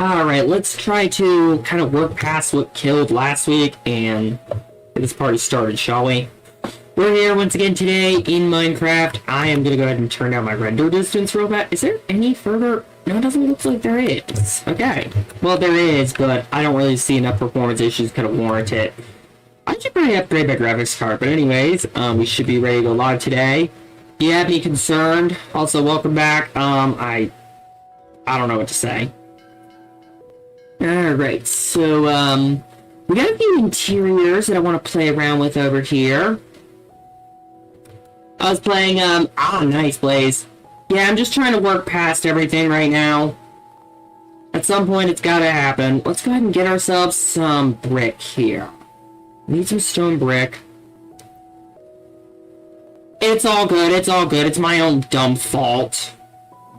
Alright, let's try to kind of work past what killed last week and get this party started, shall we? We're here once again today in Minecraft. I am going to go ahead and turn down my render distance real bad. Is there any further? No, it doesn't look like there is. Okay. Well, there is, but I don't really see enough performance issues kind of warrant it. I should probably upgrade my graphics card, but anyways, we should be ready to go live today. If you have any concerned, also welcome back. I don't know what to say. Alright, so, we got a few interiors that I want to play around with over here. I was playing, nice, Blaze. Yeah, I'm just trying to work past everything right now. At some point, it's gotta happen. Let's go ahead and get ourselves some brick here. Need some stone brick. It's all good, it's all good. It's my own dumb fault.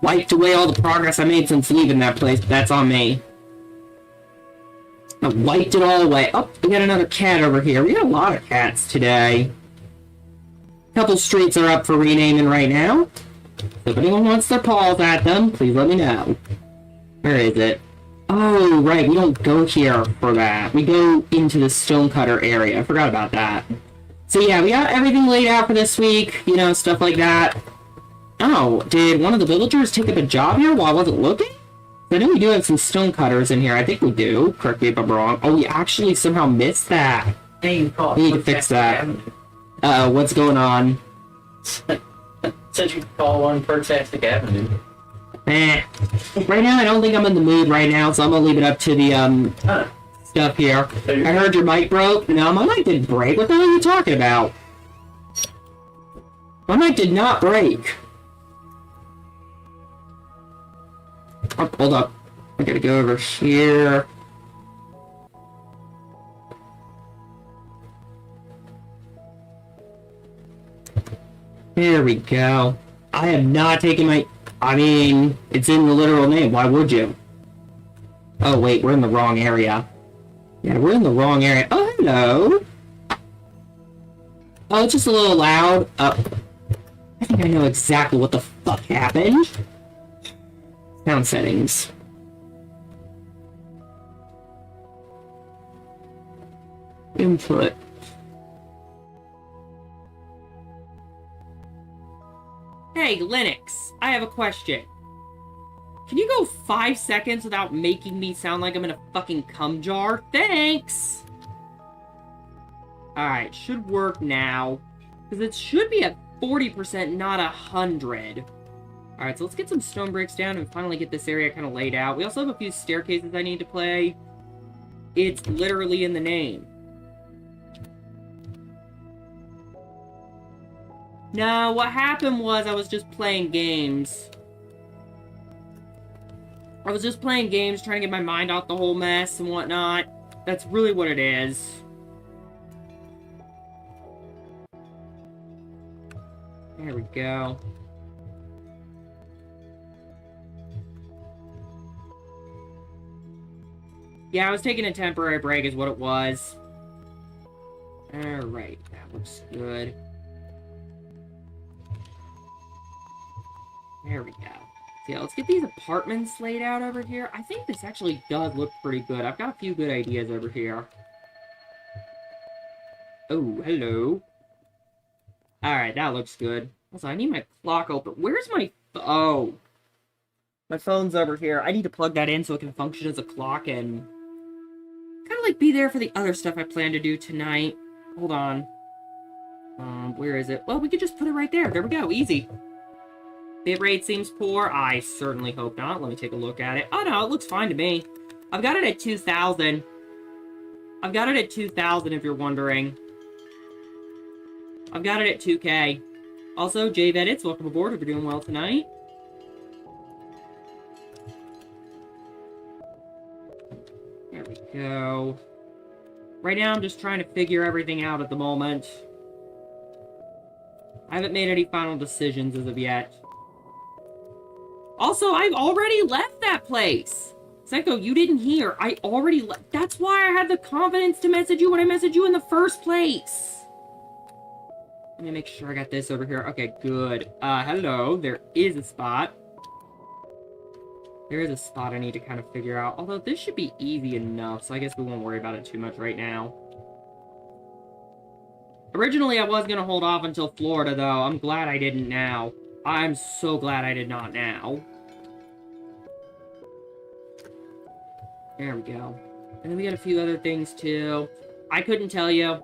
Wiped away all the progress I made since leaving that place, but that's on me. I wiped it all away. Oh, we got another cat over here. We got a lot of cats today. A couple streets are up for renaming right now. So if anyone wants their paws at them, please let me know. Where is it? Oh, right, we don't go here for that. We go into the stonecutter area. I forgot about that. So yeah, we got everything laid out for this week. You know, stuff like that. Oh, did one of the villagers take up a job here while I wasn't looking? I know we do have some stonecutters in here. I think we do. Correct me if I'm wrong. Oh, we actually somehow missed that. We need to fix that. What's going on? Said you call one Fantastic Avenue. Right now, I don't think I'm in the mood right now, so I'm gonna leave it up to the, stuff here. I heard your mic broke. No, my mic didn't break. What the hell are you talking about? My mic did not break. Oh, hold up. I gotta go over here. There we go. I have not taken my... I mean, it's in the literal name. Why would you? Oh, wait. We're in the wrong area. Yeah, we're in the wrong area. Oh, hello. Oh, it's just a little loud. I think I know exactly what the fuck happened. Sound settings. Input. Hey, Linux, I have a question. Can you go 5 seconds without making me sound like I'm in a fucking cum jar? Thanks! Alright, should work now. Because it should be at 40%, not 100. Alright, so let's get some stone bricks down and finally get this area kind of laid out. We also have a few staircases I need to play. It's literally in the name. No, what happened was I was just playing games. I was just playing games, trying to get my mind out the whole mess and whatnot. That's really what it is. There we go. Yeah, I was taking a temporary break is what it was. Alright, that looks good. There we go. So yeah, let's get these apartments laid out over here. I think this actually does look pretty good. I've got a few good ideas over here. Oh, hello. Alright, that looks good. Also, I need my clock open. Where's my... Oh. My phone's over here. I need to plug that in so it can function as a clock and... kind of like be there for the other stuff I plan to do tonight. Hold on. Where is it? Well, we could just put it right there. There we go. Easy. Bitrate seems poor. I certainly hope not. Let me take a look at it. Oh, no, it looks fine to me. I've got it at 2,000. I've got it at 2,000 if you're wondering. I've got it at 2K. Also, Jave Edits, welcome aboard. Hope you're doing well tonight. There we go. Right now, I'm just trying to figure everything out at the moment. I haven't made any final decisions as of yet. Also, I've already left that place. Psycho, you didn't hear. I already left. That's why I had the confidence to message you when I messaged you in the first place. Let me make sure I got this over here. Okay, good. Hello. There is a spot. There is a spot I need to kind of figure out. Although this should be easy enough, so I guess we won't worry about it too much right now. Originally, I was going to hold off until Florida, though. I'm glad I didn't now. I'm so glad I did not now. There we go. And then we got a few other things, too. I couldn't tell you.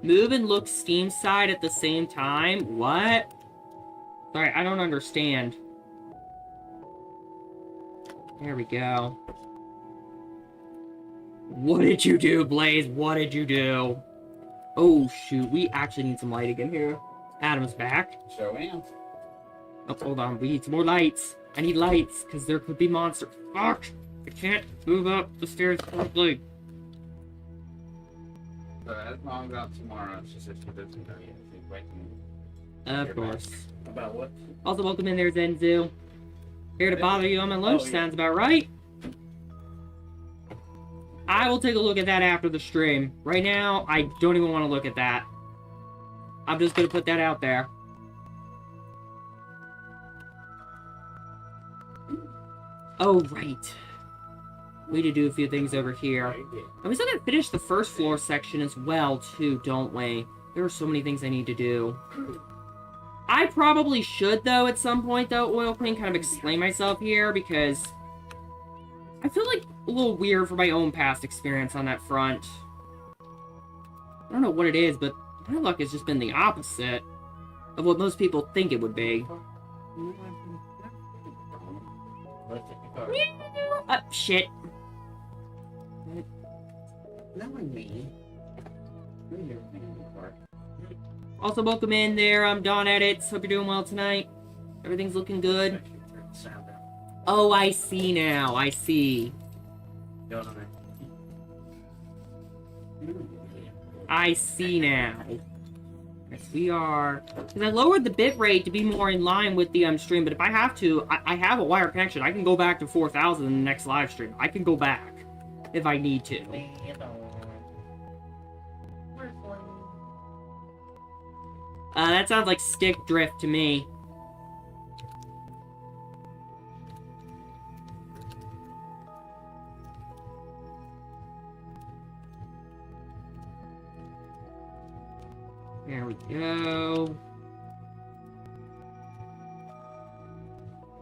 Move and look Steam side at the same time? What? Sorry, I don't understand. There we go. What did you do, Blaze? What did you do? Oh, shoot. We actually need some lighting in here. Adam's back. Sure am. Oh, hold on. We need some more lights. I need lights, because there could be monsters. Fuck! I can't move up the stairs correctly. So as mom got tomorrow, she said she doesn't know yet. She's waiting. Of course. About what? Also, welcome in there, Zenzu. Here to bother you on my lunch, sounds about right. I will take a look at that after the stream. Right now, I don't even want to look at that. I'm just going to put that out there. Oh, right. We need to do a few things over here. And we still got to finish the first floor section as well, too, don't we? There are so many things I need to do. I probably should, though, at some point, though, Oil Queen, kind of explain myself here, because I feel like a little weird for my own past experience on that front. I don't know what it is, but my luck has just been the opposite of what most people think it would be. Shit. Knowing me. Also, welcome in there. I'm Don Edits. Hope you're doing well tonight. Everything's looking good. Oh, I see now. I see. I see now. Yes, we are. Because I lowered the bitrate to be more in line with the stream, but if I have to, I have a wire connection. I can go back to 4,000 in the next live stream. I can go back if I need to. That sounds like stick drift to me. There we go.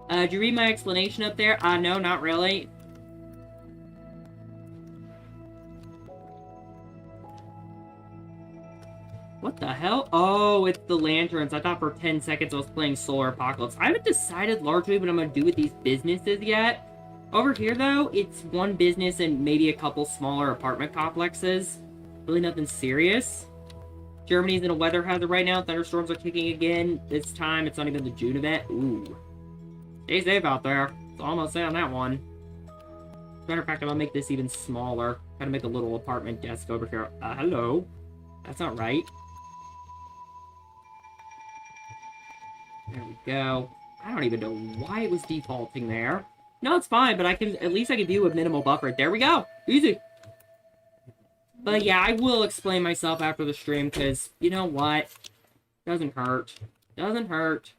Did you read my explanation up there? No, not really. What the hell? Oh, it's the lanterns. I thought for 10 seconds I was playing Solar Apocalypse. I haven't decided largely what I'm going to do with these businesses yet. Over here, though, it's one business and maybe a couple smaller apartment complexes. Really nothing serious. Germany's in a weather hazard right now. Thunderstorms are kicking again. This time, it's not even the June event. Ooh. Stay safe out there. That's all I'm going to say on that one. As a matter of fact, I'm going to make this even smaller. I'm going to make a little apartment desk over here. Hello? That's not right. There we go. I don't even know why it was defaulting there. No, it's fine, but at least I can view a minimal buffer. There we go. Easy. But yeah, I will explain myself after the stream, because, you know what? Doesn't hurt. Doesn't hurt.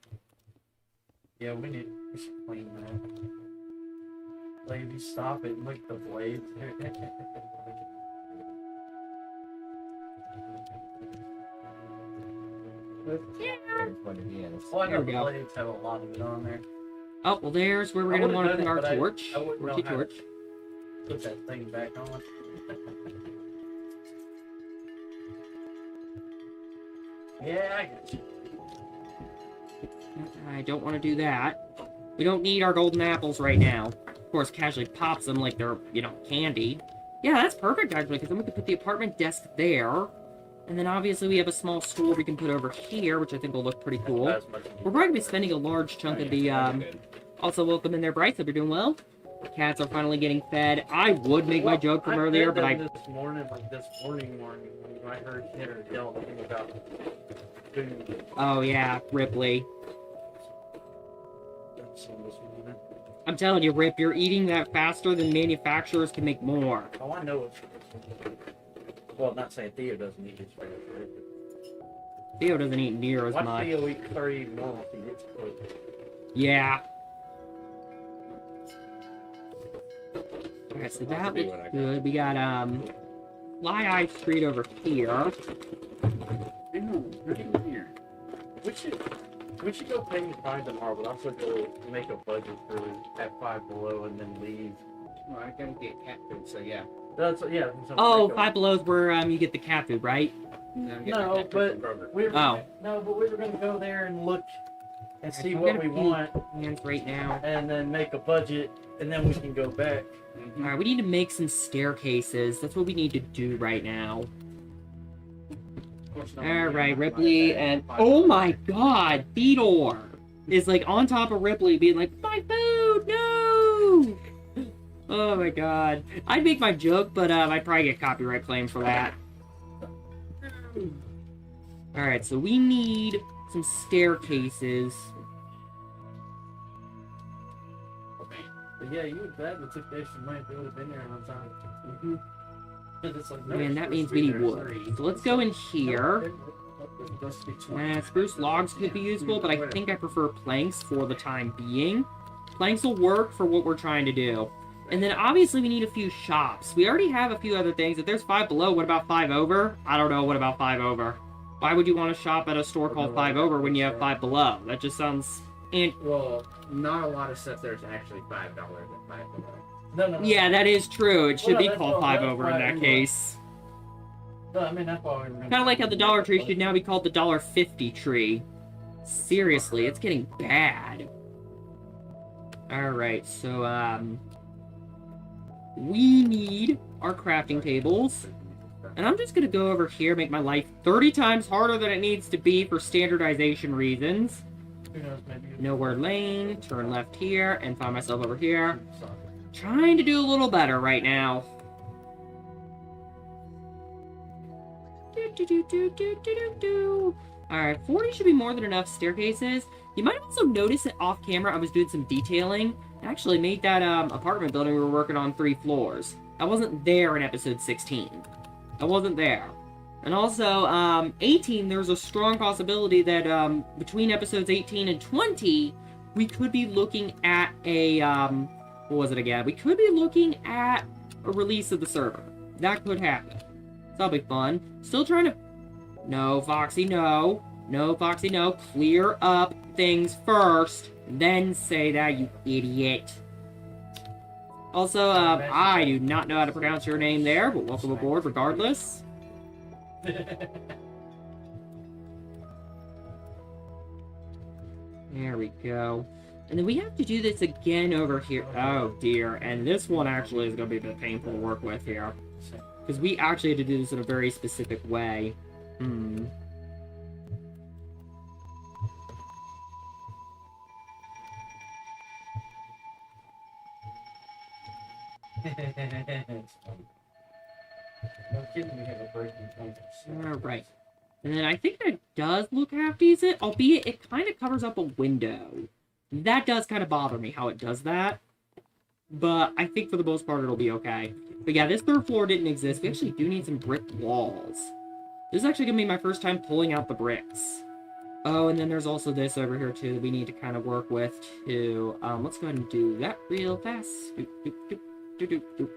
Yeah, we should clean that. Lady, stop it. Look at the blades. Yeah. What it is. Well, I There know we the go. blades have a lot of it on there. Oh, well, there's where we're going to want to put our torch. I wouldn't know Torchy how to torch. put that thing back on. Yeah, I got you. I don't want to do that. We don't need our golden apples right now. Of course, casually pops them like they're, you know, candy. Yeah, that's perfect, actually, because then we can put the apartment desk there. And then, obviously, we have a small stool we can put over here, which I think will look pretty cool. We're probably going to be spending a large chunk of the, Also, welcome in there, Bryce. Hope you're doing well. The cats are finally getting fed. I would make my joke from earlier, but this morning, when I heard her yelling about food. Oh, yeah, Ripley. I'm telling you, Rip, you're eating that faster than manufacturers can make more. Oh, I know it's... Well, not saying Theo doesn't eat his Theo doesn't eat near as Why much. Theo eat curry more if he gets cooked? Yeah. Okay, so that Be looks what I got. good. We got, Fly Eye Street over here. Ew, really weird. We should go pay Prime tomorrow, but also go make a budget for at Five Below and then leave. Well, I gotta get cat food, so yeah. That's yeah. So Oh, make a- Five Below's where, you get the cat food, right? Get No, my cat but food from Kroger. we were Oh. but we were gonna go there and look and see I'm what gonna we pee want, Hands right now. and then make a budget, and then we can go back. Mhm. Alright, we need to make some staircases. That's what we need to do right now. Of course, no one Alright, will Ripley my bag. and... Oh my god! Fedor is like on top of Ripley being like, my food! No! Oh my god. I'd make my joke, but I'd probably get copyright claim for that. Alright, so we need some staircases. But yeah, you would gladly took the extra money if they would have been there on time. Mm-hmm. 'Cause it's like, no, Man, it's that supposed means to we be need there wood. free. So let's go in here. Supposed to be 20. Spruce logs could be useful, but I think I prefer planks for the time being. Planks will work for what we're trying to do. And then obviously we need a few shops. We already have a few other things. If there's Five Below, what about Five Over? I don't know, what about Five Over? Why would you want to shop at a store called Five Over when you have Five Below? That just sounds... Well, not a lot of stuff there's actually $5 at Five Below. No. Yeah, that is true. It should Well, be that's called why- Five that's Over in why that we case. No, I mean, that's why we're Kind of like how the Dollar Tree should now be called the $1.50 Tree. Seriously, it's getting bad. Alright, so, we need our crafting tables. And I'm just gonna go over here, make my life 30 times harder than it needs to be for standardization reasons. Who knows, maybe. Nowhere lane, turn left here, and find myself over here. Trying to do a little better right now. Alright, 40 should be more than enough staircases. You might also notice that off camera I was doing some detailing. I actually made that apartment building we were working on 3 floors. I wasn't there in episode 16. I wasn't there. And also, 18, there's a strong possibility that between episodes 18 and 20, we could be looking at a, what was it again? We could be looking at a release of the server. That could happen. So that'll be fun. Still trying to... No, Foxy, no. No, Foxy, no. Clear up things first, then say that, you idiot. Also, I do not know how to pronounce your name there, but welcome aboard regardless. There we go. And then we have to do this again over here. Oh, dear. And this one actually is going to be a bit painful to work with here. Because we actually had to do this in a very specific way. No kidding, we have a breaking point. Alright. And then I think that does look half decent, albeit it kind of covers up a window. That does kind of bother me how it does that. But I think for the most part it'll be okay. But yeah, this 3rd floor didn't exist. We actually do need some brick walls. This is actually going to be my first time pulling out the bricks. Oh, and then there's also this over here too that we need to kind of work with too. Let's go ahead and do that real fast. Doop, doop, doop, doop, doop, doop.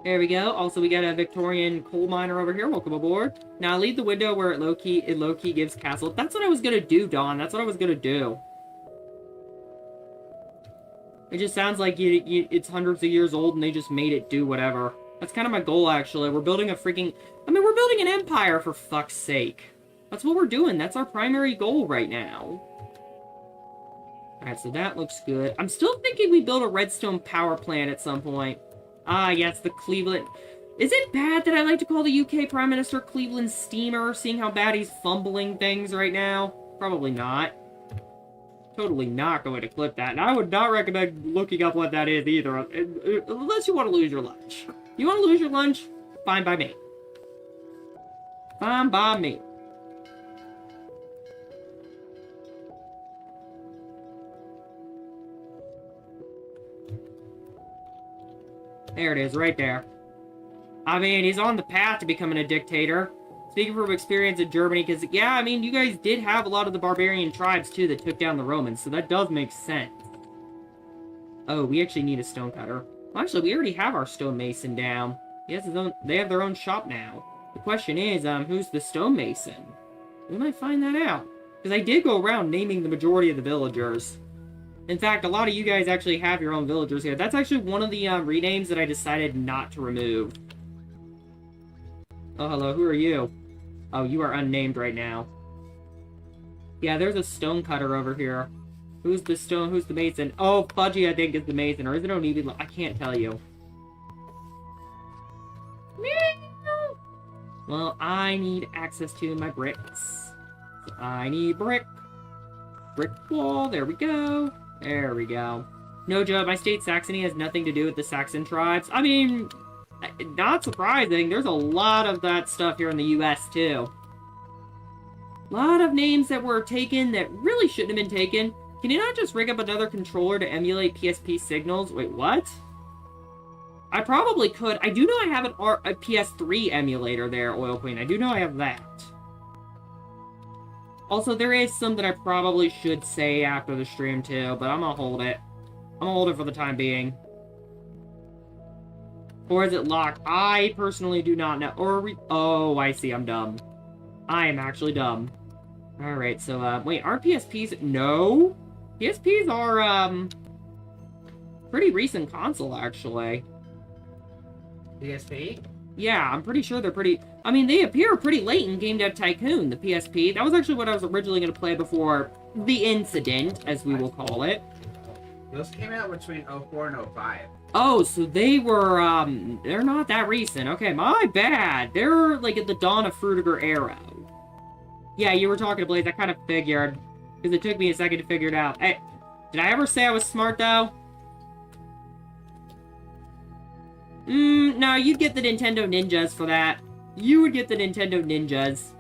There we go. Also, we got a Victorian coal miner over here. Welcome aboard. Now, leave the window where it low-key gives castle. That's what I was gonna do, Dawn. That's what I was gonna do. It just sounds like it's hundreds of years old and they just made it do whatever. That's kind of my goal, actually. We're building a freaking... I mean, we're building an empire, for fuck's sake. That's what we're doing. That's our primary goal right now. Alright, so that looks good. I'm still thinking we build a redstone power plant at some point. Ah, yes, the Cleveland... Is it bad that I like to call the UK Prime Minister Cleveland Steamer, seeing how bad he's fumbling things right now? Probably not. Totally not going to clip that. And I would not recommend looking up what that is either, unless you want to lose your lunch. You want to lose your lunch? Fine by me. Fine by me. There it is, right there. I mean, he's on the path to becoming a dictator. Speaking from experience in Germany, because, yeah, I mean, you guys did have a lot of the barbarian tribes, too, that took down the Romans, so that does make sense. Oh, we actually need a stonecutter. Well, actually, we already have our stonemason down. He has his own, they have their own shop now. The question is, who's the stonemason? We might find that out. Because I did go around naming the majority of the villagers. In fact, a lot of you guys actually have your own villagers here. That's actually one of the renames that I decided not to remove. Oh, hello, who are you? Oh, you are unnamed right now. Yeah, there's a stonecutter over here. Who's the mason? Oh, Fudgy, I think, is the mason. Or is it O'Neely? I can't tell you. Well, I need access to my bricks. So I need brick. Brick wall, there we go. There we go. No joke, my state Saxony has nothing to do with the Saxon tribes. I mean, not surprising. There's a lot of that stuff here in the US, too. A lot of names that were taken that really shouldn't have been taken. Can you not just rig up another controller to emulate PSP signals? Wait, what? I probably could. I do know I have a PS3 emulator there, Oil Queen. I do know I have that. Also, there is some that I probably should say after the stream, too, but I'm gonna hold it. I'm gonna hold it for the time being. Or is it locked? I personally do not know. Oh, I see. I'm dumb. I am actually dumb. Alright, so, wait, are PSPs... No? PSPs are, pretty recent console, actually. PSP? Yeah, I'm pretty sure they're pretty... I mean, they appear pretty late in Game Dev Tycoon, the PSP. That was actually what I was originally going to play before the incident, as we will call it. Those came out between 04 and 05. Oh, so they were, they're not that recent. Okay, my bad. They're, like, at the dawn of Fruitiger era. Yeah, you were talking to Blaze. I kind of figured. Because it took me a second to figure it out. Hey, did I ever say I was smart, though? No, you'd get the Nintendo Ninjas for that. You would get the Nintendo Ninjas.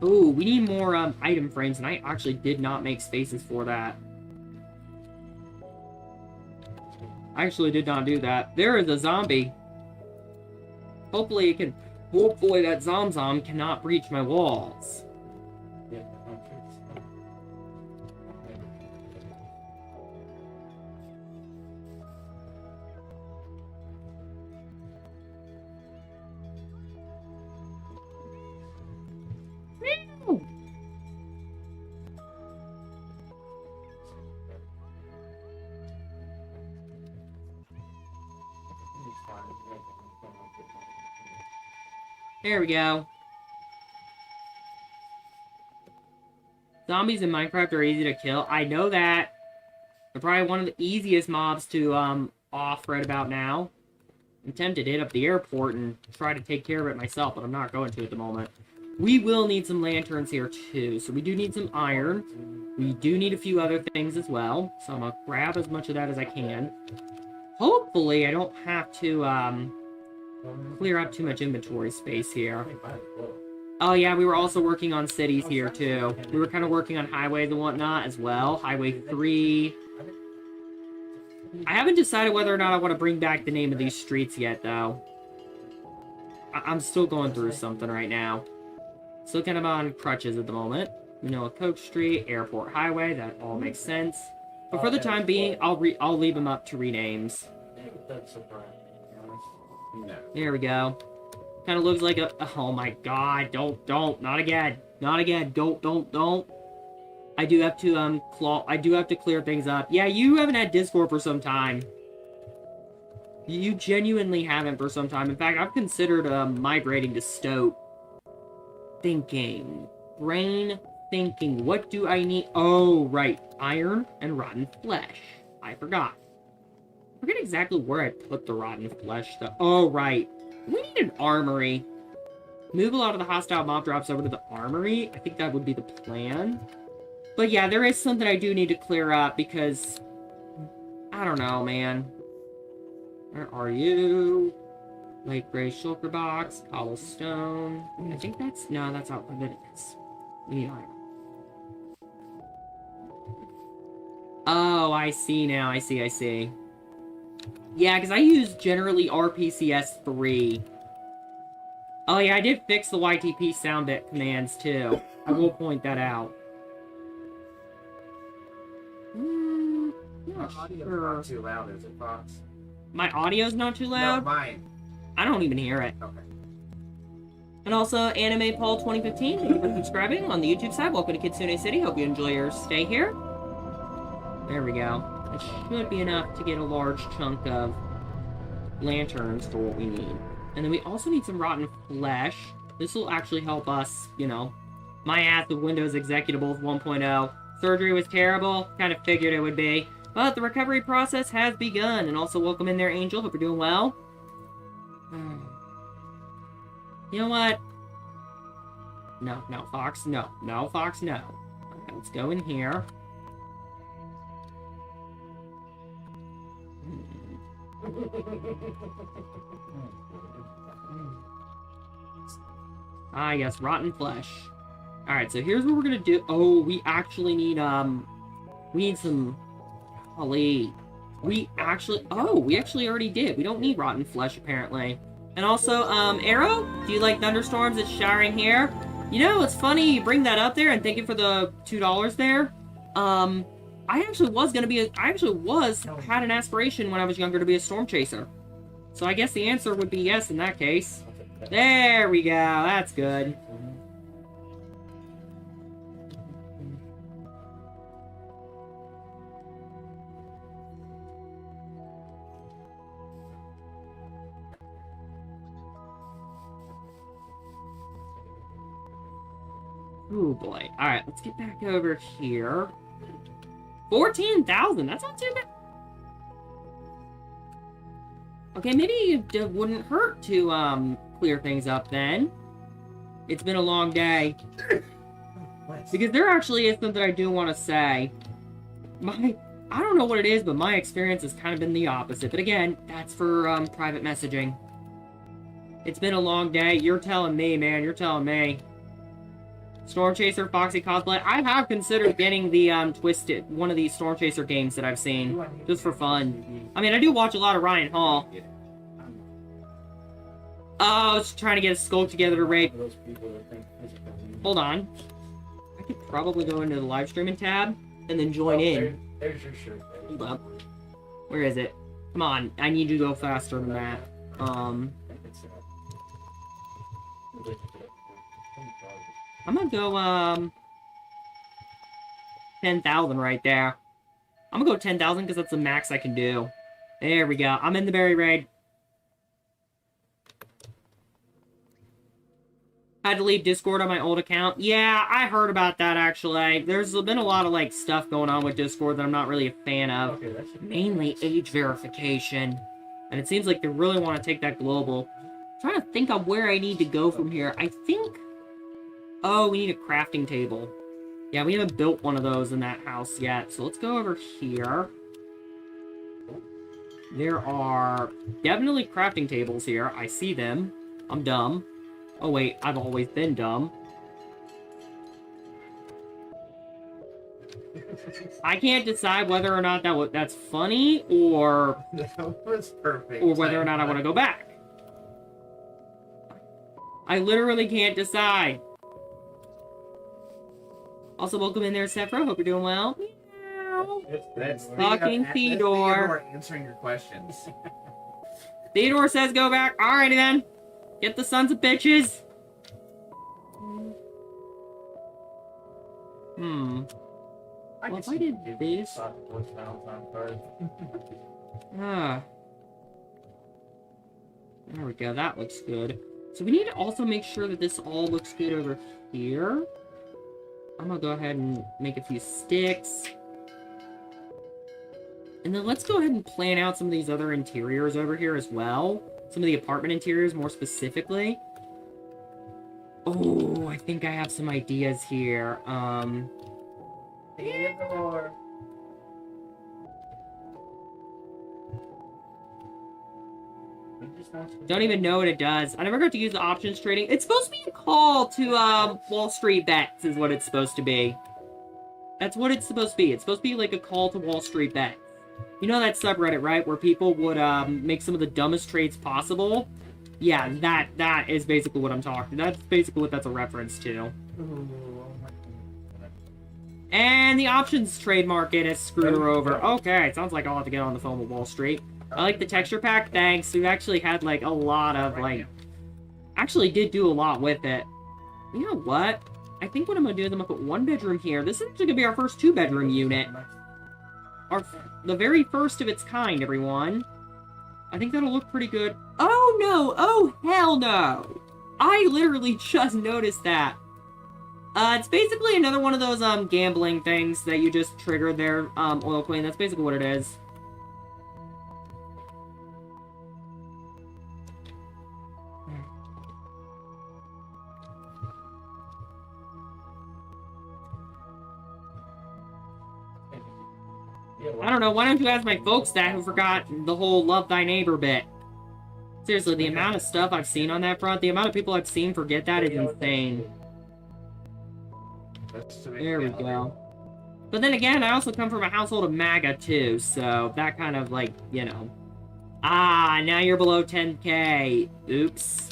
Ooh, we need more, item frames, and I actually did not make spaces for that. I actually did not do that. There is a zombie. Hopefully it can... Hopefully that Zom cannot breach my walls. There we go. Zombies in Minecraft are easy to kill. I know that. They're probably one of the easiest mobs to, off right about now. I'm tempted to hit up the airport and try to take care of it myself, but I'm not going to at the moment. We will need some lanterns here, too. So we do need some iron. We do need a few other things as well. So I'm gonna grab as much of that as I can. Hopefully, I don't have to, clear up too much inventory space here. Oh yeah, we were also working on cities here too. We were kind of working on highways and whatnot as well. Highway 3. I haven't decided whether or not I want to bring back the name of these streets yet, though. I'm still going through something right now. Still kind of on crutches at the moment. You know, Coke Street, Airport Highway, that all makes sense. But for the time being, I'll leave them up to renames. No. There we go. Kind of looks like a... Oh my god, don't. Not again. Not again. Don't. I do have to, I do have to clear things up. Yeah, you haven't had Discord for some time. You genuinely haven't for some time. In fact, I've considered, migrating to Stoat. Thinking. Brain thinking. What do I need? Oh, right. Iron and rotten flesh. I forgot. I forget exactly where I put the rotten flesh, though. Oh, right. We need an armory. Move a lot of the hostile mob drops over to the armory. I think that would be the plan. But yeah, there is something I do need to clear up because... I don't know, man. Where are you? Light gray shulker box, cobblestone. I think that's... No, that's not what it is. We need iron. Oh, I see now. I see. Yeah, because I use generally RPCS 3. Oh yeah, I did fix the YTP sound bit commands too. I will point that out. My audio's not too loud, is it, Fox? My audio's not too loud? No, mine. I don't even hear it. Okay. And also, Anime Paul 2015, thank you for subscribing on the YouTube side. Welcome to Kitsune City. Hope you enjoy your stay here. There we go. It should be enough to get a large chunk of lanterns for what we need. And then we also need some rotten flesh. This will actually help us, you know. My ass with Windows Executables 1.0. Surgery was terrible. Kind of figured it would be. But the recovery process has begun. And also, welcome in there, Angel. Hope you're doing well. You know what? No, Fox, no. No, Fox, no. Okay, let's go in here. Ah, yes, rotten flesh. Alright, so here's what we're gonna do. Oh, we actually need, we need some... Golly. We actually already did. We don't need rotten flesh, apparently. And also, Arrow, do you like thunderstorms? It's showering here. You know, it's funny you bring that up there, and thank you for the $2 there. I actually had an aspiration when I was younger to be a storm chaser. So I guess the answer would be yes in that case. There we go, that's good. Oh boy. Alright, let's get back over here. 14,000, that's not too bad. Okay, maybe it wouldn't hurt to clear things up then. It's been a long day. Because there actually is something I do want to say. I don't know what it is, but my experience has kind of been the opposite. But again, that's for private messaging. It's been a long day. You're telling me, man. You're telling me. Storm Chaser, Foxy cosplay. I have considered getting the Twisted, one of these Storm Chaser games that I've seen, just for fun. I mean, I do watch a lot of Ryan Hall. Oh, I was trying to get a skulk together to raid. Hold on. I could probably go into the live streaming tab and then join in. There's your shirt. Hold up. Where is it? Come on, I need to go faster than that. I'm gonna go, 10,000 right there. I'm gonna go 10,000 because that's the max I can do. There we go. I'm in the berry raid. Had to leave Discord on my old account. Yeah, I heard about that, actually. There's been a lot of, like, stuff going on with Discord that I'm not really a fan of. Okay, mainly age verification. And it seems like they really want to take that global. I'm trying to think of where I need to go from here. I think... Oh, we need a crafting table. Yeah, we haven't built one of those in that house yet. So let's go over here. There are definitely crafting tables here. I see them. I'm dumb. Oh wait, I've always been dumb. I can't decide whether or not that's funny or... That was perfect. Or whether or not I want to go back. I literally can't decide. Also, welcome in there, Sephra. Hope you're doing well. Meow. That's Fucking Theodore. Answering your questions. Theodore says go back. Alrighty then. Get the sons of bitches. Well, if I did this... There we go. That looks good. So we need to also make sure that this all looks good over here. I'm gonna go ahead and make a few sticks. And then let's go ahead and plan out some of these other interiors over here as well. Some of the apartment interiors more specifically. Oh, I think I have some ideas here. Theodore. Don't even know what it does. I never got to use the options trading. It's supposed to be a call to Wall Street bets is what it's supposed to be. That's what it's supposed to be. It's supposed to be like a call to Wall Street bets. You know that subreddit, right? Where people would make some of the dumbest trades possible? Yeah, that is basically what I'm talking. That's basically what that's a reference to. And the options trade market has screwed her over. Okay, it sounds like I'll have to get on the phone with Wall Street. I like the texture pack, thanks. We've actually had, like, a lot of, like... Actually did do a lot with it. You know what? I think what I'm gonna do is I'm gonna put one bedroom here. This is actually gonna be our first two-bedroom unit. The very first of its kind, everyone. I think that'll look pretty good. Oh, no! Oh, hell no! I literally just noticed that. It's basically another one of those, gambling things that you just trigger their, oil queen. That's basically what it is. I don't know, why don't you ask my folks that who forgot the whole love thy neighbor bit? Seriously, the amount of stuff I've seen on that front, the amount of people I've seen forget that is insane. There we go. But then again, I also come from a household of MAGA too, so that kind of like, you know. Ah, now you're below 10k. Oops.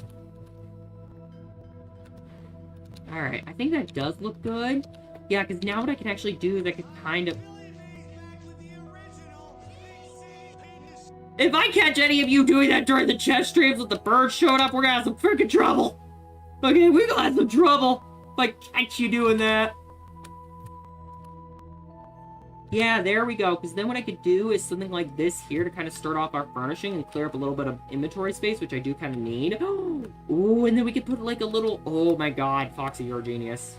Alright, I think that does look good. Yeah, because now what I can actually do is I can kind of... If I catch any of you doing that during the chess streams with the birds showing up, we're gonna have some freaking trouble. Okay, we're gonna have some trouble if I catch you doing that. Yeah, there we go, because then what I could do is something like this here to kind of start off our furnishing and clear up a little bit of inventory space, which I do kind of need. Ooh, and then we could put like a little... Oh my god, Foxy, you're a genius.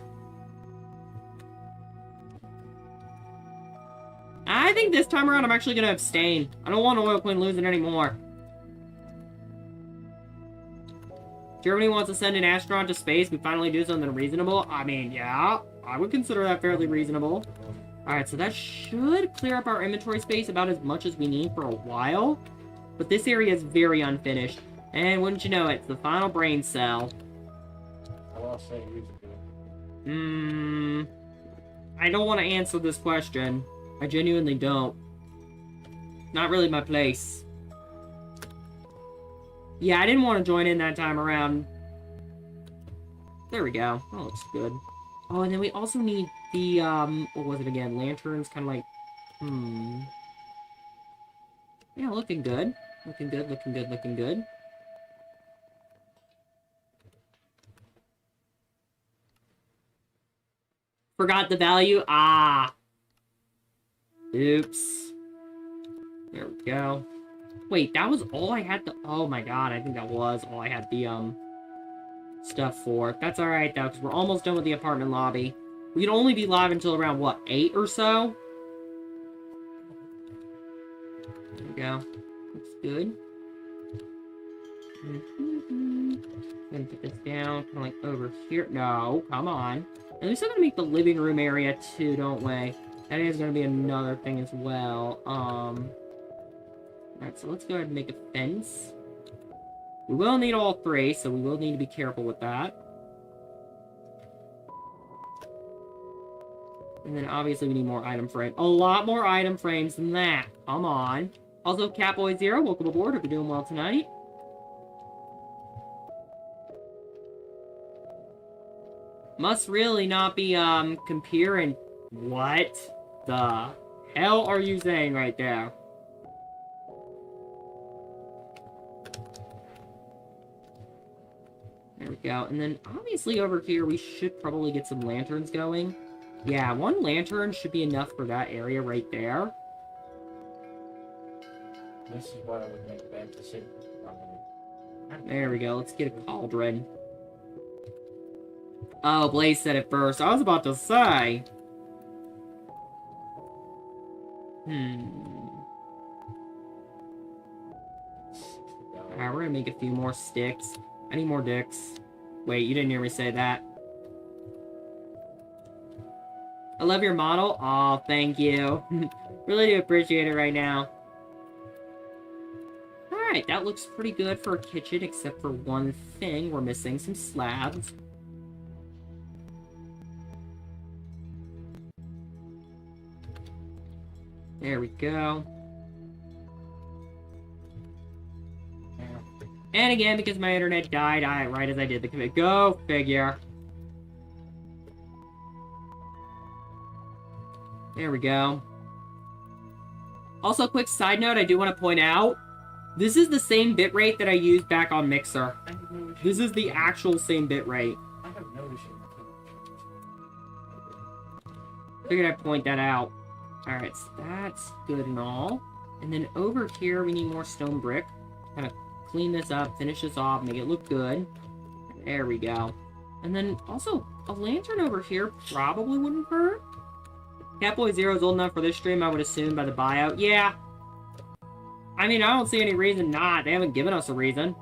I think this time around I'm actually going to abstain. I don't want Oil Queen losing anymore. Germany wants to send an astronaut to space. We finally do something reasonable. I mean, yeah, I would consider that fairly reasonable. Alright, so that should clear up our inventory space about as much as we need for a while. But this area is very unfinished. And wouldn't you know it, it's the final brain cell. I don't want to answer this question. I genuinely don't. Not really my place. Yeah, I didn't want to join in that time around. There we go. That looks good. Oh, and then we also need the, what was it again? Lanterns, kind of like, Yeah, looking good. Looking good, looking good, looking good. Forgot the value? Ah. Oops. There we go. Wait, that was all I had to... Oh my god, I think that was all I had the, stuff for. That's alright, though, because we're almost done with the apartment lobby. We can only be live until around, what, 8 or so? There we go. Looks good. Gonna put this down, kind of like over here. No, come on. And we're still gonna make the living room area, too, don't we? That is gonna be another thing as well. Alright, so let's go ahead and make a fence. We will need all three, so we will need to be careful with that. And then obviously we need more item frame. A lot more item frames than that. Come on. Also, Catboy0, welcome aboard. Hope you're doing well tonight. Must really not be, comparing... What the hell are you saying right there? There we go. And then, obviously, over here, we should probably get some lanterns going. Yeah, one lantern should be enough for that area right there. This is why I would make fantasy. There we go. Let's get a cauldron. Oh, Blaze said it first. I was about to say. Alright, we're gonna make a few more sticks. I need more dicks. Wait, you didn't hear me say that. I love your model. Aw, thank you. Really do appreciate it right now. Alright, that looks pretty good for a kitchen, except for one thing. We're missing some slabs. There we go. And again, because my internet died right as I did the commit. Go figure. There we go. Also, quick side note, I do want to point out, this is the same bitrate that I used back on Mixer. This is the actual same bitrate. I have no issue. Figured I'd point that out. Alright, so that's good and all. And then over here, we need more stone brick. Kind of clean this up, finish this off, make it look good. There we go. And then also, a lantern over here probably wouldn't hurt. Catboy Zero is old enough for this stream, I would assume, by the buyout. Yeah. I mean, I don't see any reason not. They haven't given us a reason.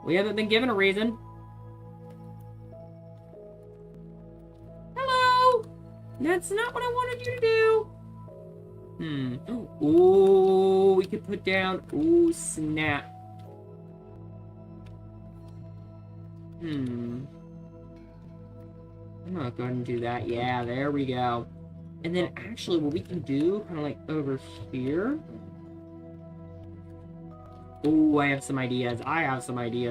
We haven't been given a reason. Hello! That's not what I wanted you to do. Ooh, we could put down... Ooh, snap. I'm gonna go ahead and do that. Yeah, there we go. And then actually what we can do, kind of like over here. Oh, I have some ideas.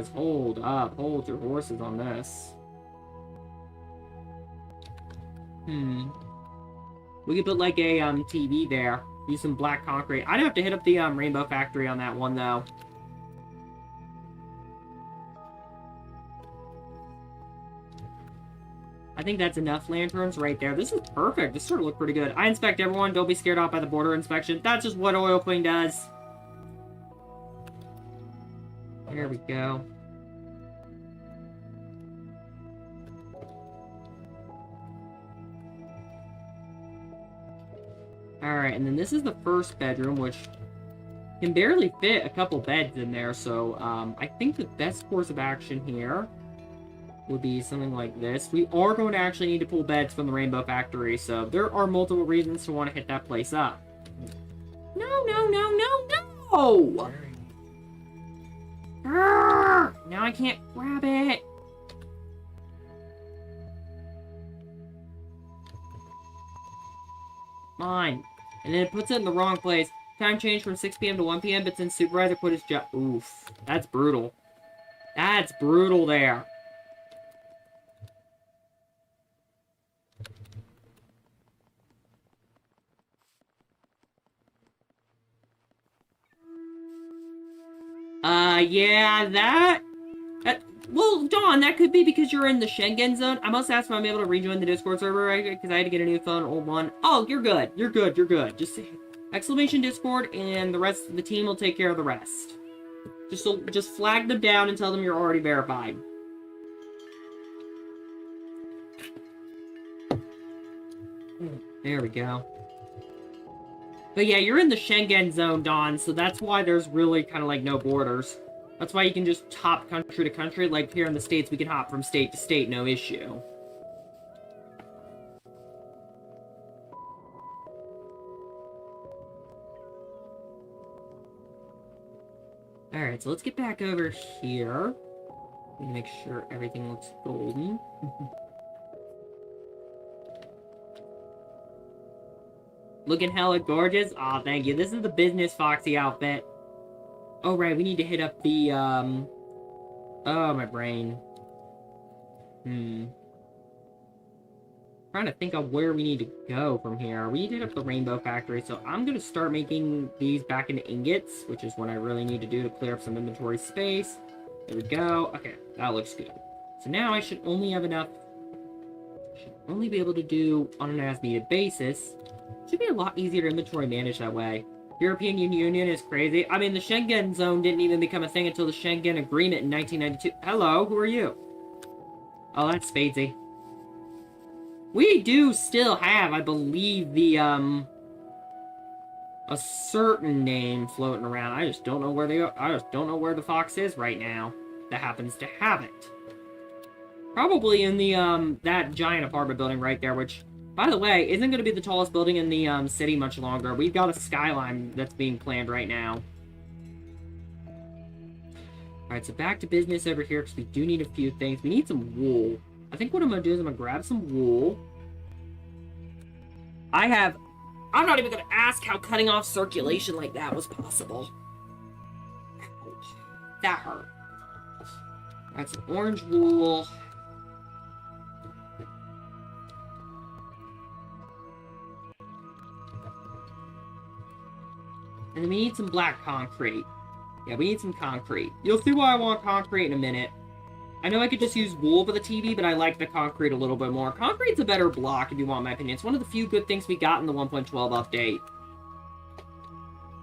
Hold up. Hold your horses on this. We could put like a TV there. Use some black concrete. I'd have to hit up the Rainbow Factory on that one though. I think that's enough lanterns right there. This is perfect. This sort of look pretty good. I inspect everyone. Don't be scared off by the border inspection. That's just what oil clean does. There we go. Alright, and then this is the first bedroom, which can barely fit a couple beds in there, so I think the best course of action here would be something like this. We are going to actually need to pull beds from the Rainbow Factory, so there are multiple reasons to want to hit that place up. No, no, no, no, no! Arrgh! Now I can't grab it! Fine. And then it puts it in the wrong place. Time change from 6 p.m. to 1 p.m., but since supervisor quit his job... Oof. That's brutal. That's brutal there. Yeah, well, Dawn, that could be because you're in the Schengen zone. I must ask if I'm able to rejoin the Discord server, because I had to get a new phone, old one. Oh, you're good. You're good. You're good. Just exclamation Discord, and the rest of the team will take care of the rest. Just flag them down and tell them you're already verified. There we go. But yeah, you're in the Schengen zone, Dawn, so that's why there's really kind of like no borders. That's why you can just hop country to country. Like here in the States, we can hop from state to state, no issue. Alright, so let's get back over here. Make sure everything looks golden. Looking hella gorgeous. Aw, thank you. This is the business Foxy outfit. Oh, right. We need to hit up the, Oh, my brain. Trying to think of where we need to go from here. We need to hit up the Rainbow Factory, so I'm going to start making these back into ingots, which is what I really need to do to clear up some inventory space. There we go. Okay, that looks good. So now I should only have enough... Should only be able to do on an as-needed basis. Should be a lot easier to inventory manage that way. European Union is crazy. I mean, the Schengen zone didn't even become a thing until the Schengen Agreement in 1992. Hello, who are you? Oh, that's Spadesy. We do still have, I believe, the, a certain name floating around. I just don't know where they are. I just don't know where the Fox is right now that happens to have it. Probably in the, that giant apartment building right there, which... By the way, isn't going to be the tallest building in the city much longer. We've got a skyline that's being planned right now. Alright, so back to business over here, because we do need a few things. We need some wool. I think what I'm going to do is I'm going to grab some wool. I'm not even going to ask how cutting off circulation like that was possible. Ouch. That hurt. Got some orange wool. And then we need some black concrete. Yeah, we need some concrete. You'll see why I want concrete in a minute. I know I could just use wool for the TV, but I like the concrete a little bit more. Concrete's a better block, if you want my opinion. It's one of the few good things we got in the 1.12 update.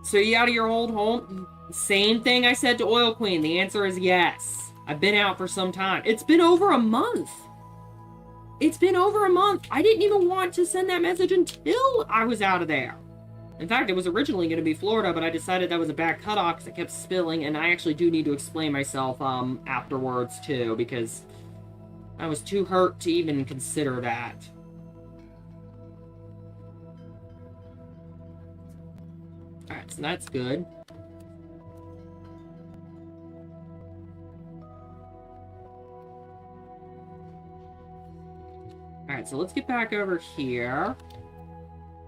So you out of your old home? Same thing I said to Oil Queen. The answer is yes. I've been out for some time. It's been over a month. It's been over a month. I didn't even want to send that message until I was out of there. In fact, it was originally going to be Florida, but I decided that was a bad cutoff because it kept spilling, and I actually do need to explain myself afterwards, too, because I was too hurt to even consider that. Alright, so that's good. Alright, so let's get back over here.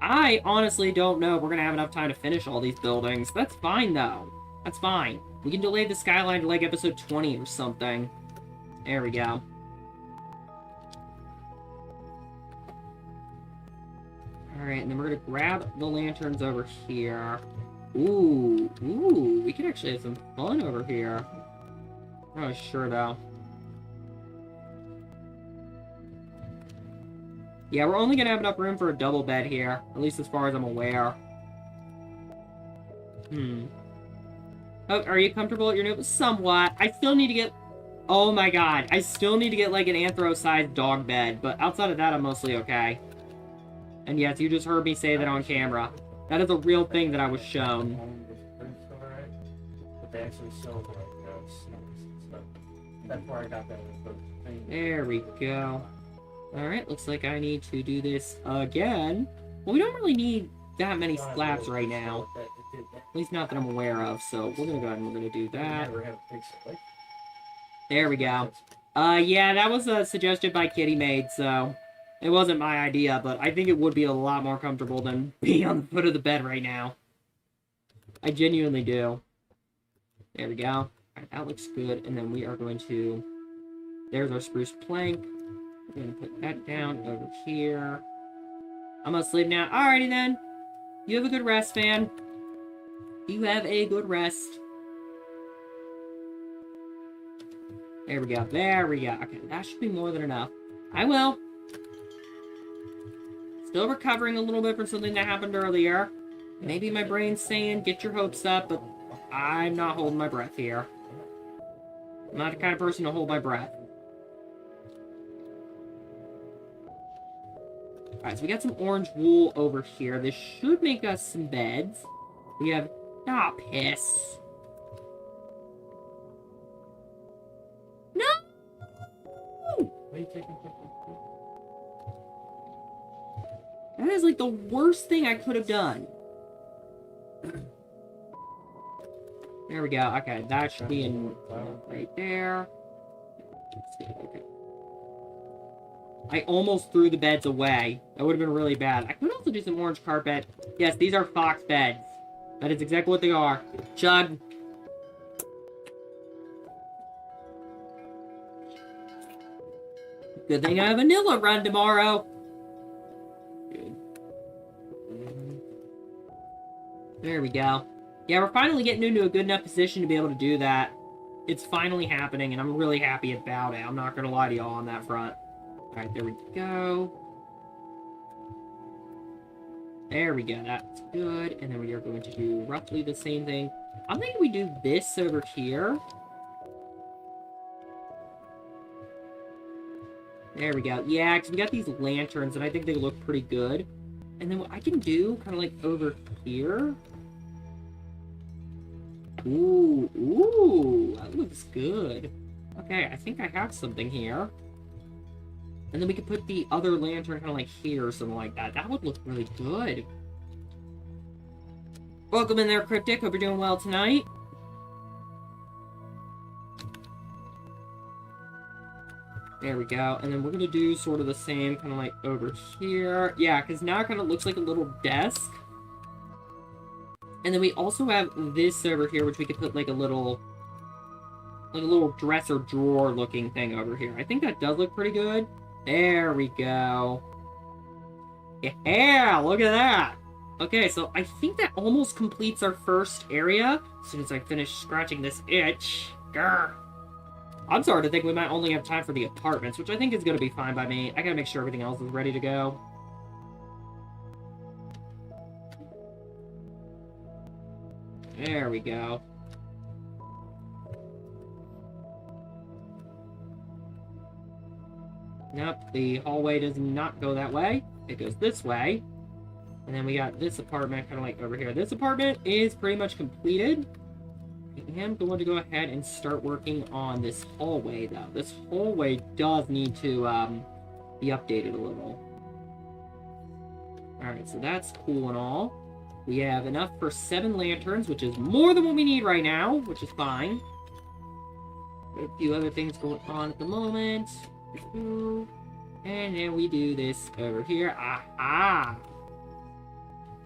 I honestly don't know if we're going to have enough time to finish all these buildings. That's fine, though. That's fine. We can delay the skyline to, like, episode 20 or something. There we go. Alright, and then we're going to grab the lanterns over here. Ooh, we can actually have some fun over here. I'm not sure, though. Yeah, we're only going to have enough room for a double bed here. At least as far as I'm aware. Oh, are you comfortable at your new... Somewhat. I still need to get... Oh my god. I still need to get, like, an anthro-sized dog bed. But outside of that, I'm mostly okay. And yes, you just heard me say that on camera. That is a real thing that I was shown. But they actually sell, like, snacks and stuff. That's where I got that thing. There we go. Alright, looks like I need to do this again. Well, we don't really need that many slabs right now. At least not that I'm aware of, so we're gonna go ahead and we're gonna do that. There we go. Yeah, that was suggested by Kitty Maid, so it wasn't my idea, but I think it would be a lot more comfortable than being on the foot of the bed right now. I genuinely do. There we go. Alright, that looks good, and then we are going to... There's our spruce plank. We're gonna put that down over here. I'm gonna sleep now. Alrighty then. You have a good rest, man. You have a good rest. There we go. There we go. Okay, that should be more than enough. I will. Still recovering a little bit from something that happened earlier. Maybe my brain's saying, get your hopes up, but I'm not holding my breath here. I'm not the kind of person to hold my breath. Alright, so we got some orange wool over here. This should make us some beds. We have... Ah, piss. No! What are you taking pictures? That is like the worst thing I could have done. There we go. Okay, that should be in right there. Let's see. Okay. I almost threw the beds away. That would have been really bad. I could also do some orange carpet. Yes, these are fox beds. That is exactly what they are. Chug. Good thing I have a vanilla run tomorrow. Good. There we go. Yeah, we're finally getting into a good enough position to be able to do that. It's finally happening, and I'm really happy about it. I'm not going to lie to y'all on that front. Alright, there we go. There we go, that's good. And then we are going to do roughly the same thing. I'm thinking we do this over here. There we go. Yeah, because we got these lanterns, and I think they look pretty good. And then what I can do, kind of like over here. Ooh, that looks good. Okay, I think I have something here. And then we could put the other lantern kind of like here or something like that. That would look really good. Welcome in there, Cryptic. Hope you're doing well tonight. There we go. And then we're going to do sort of the same kind of like over here. Yeah, because now it kind of looks like a little desk. And then we also have this over here, which we could put like a little like a little dresser drawer looking thing over here. I think that does look pretty good. There we go. Yeah, look at that. Okay, so I think that almost completes our first area. As soon as I finish scratching this itch. Grr. I'm starting to think we might only have time for the apartments, which I think is going to be fine by me. I gotta make sure everything else is ready to go. There we go. Nope, the hallway does not go that way. It goes this way. And then we got this apartment kind of like over here. This apartment is pretty much completed. I am going to go ahead and start working on this hallway, though. This hallway does need to be updated a little. Alright, so that's cool and all. We have enough for 7 lanterns, which is more than what we need right now, which is fine. A few other things going on at the moment. And then we do this over here. Aha!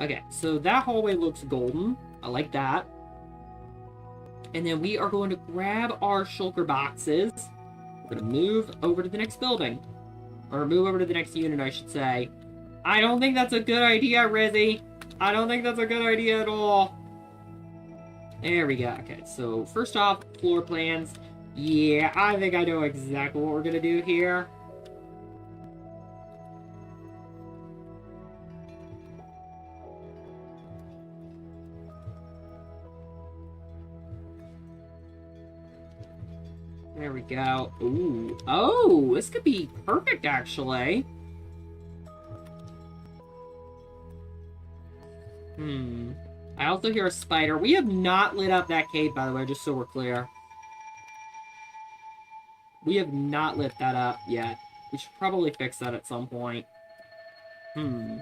Okay, so that hallway looks golden. I like that. And then we are going to grab our shulker boxes. We're going to move over to the next building. Or move over to the next unit, I should say. I don't think that's a good idea, Rizzy. I don't think that's a good idea at all. There we go. Okay, so first off, floor plans. Yeah, I think I know exactly what we're going to do here. There we go. Ooh. Oh, this could be perfect, actually. I also hear a spider. We have not lit up that cave, by the way, just so we're clear. We have not lit that up yet. We should probably fix that at some point. Okay,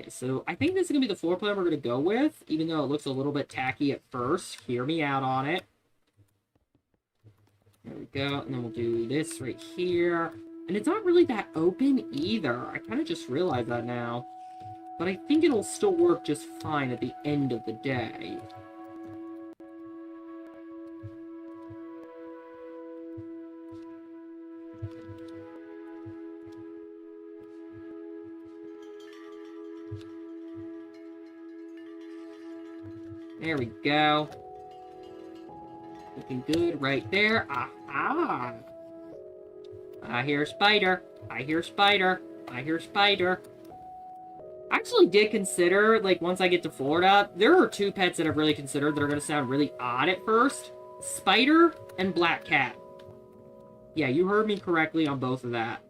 so I think this is going to be the floor plan we're going to go with, even though it looks a little bit tacky at first. Hear me out on it. There we go, and then we'll do this right here. And it's not really that open either. I kind of just realized that now. But I think it'll still work just fine at the end of the day. There we go. Looking good right there. Aha! I hear a spider. I hear spider. I hear spider. I actually did consider, like, once I get to Florida, there are 2 pets that I've really considered that are going to sound really odd at first. Spider and black cat. Yeah, you heard me correctly on both of that.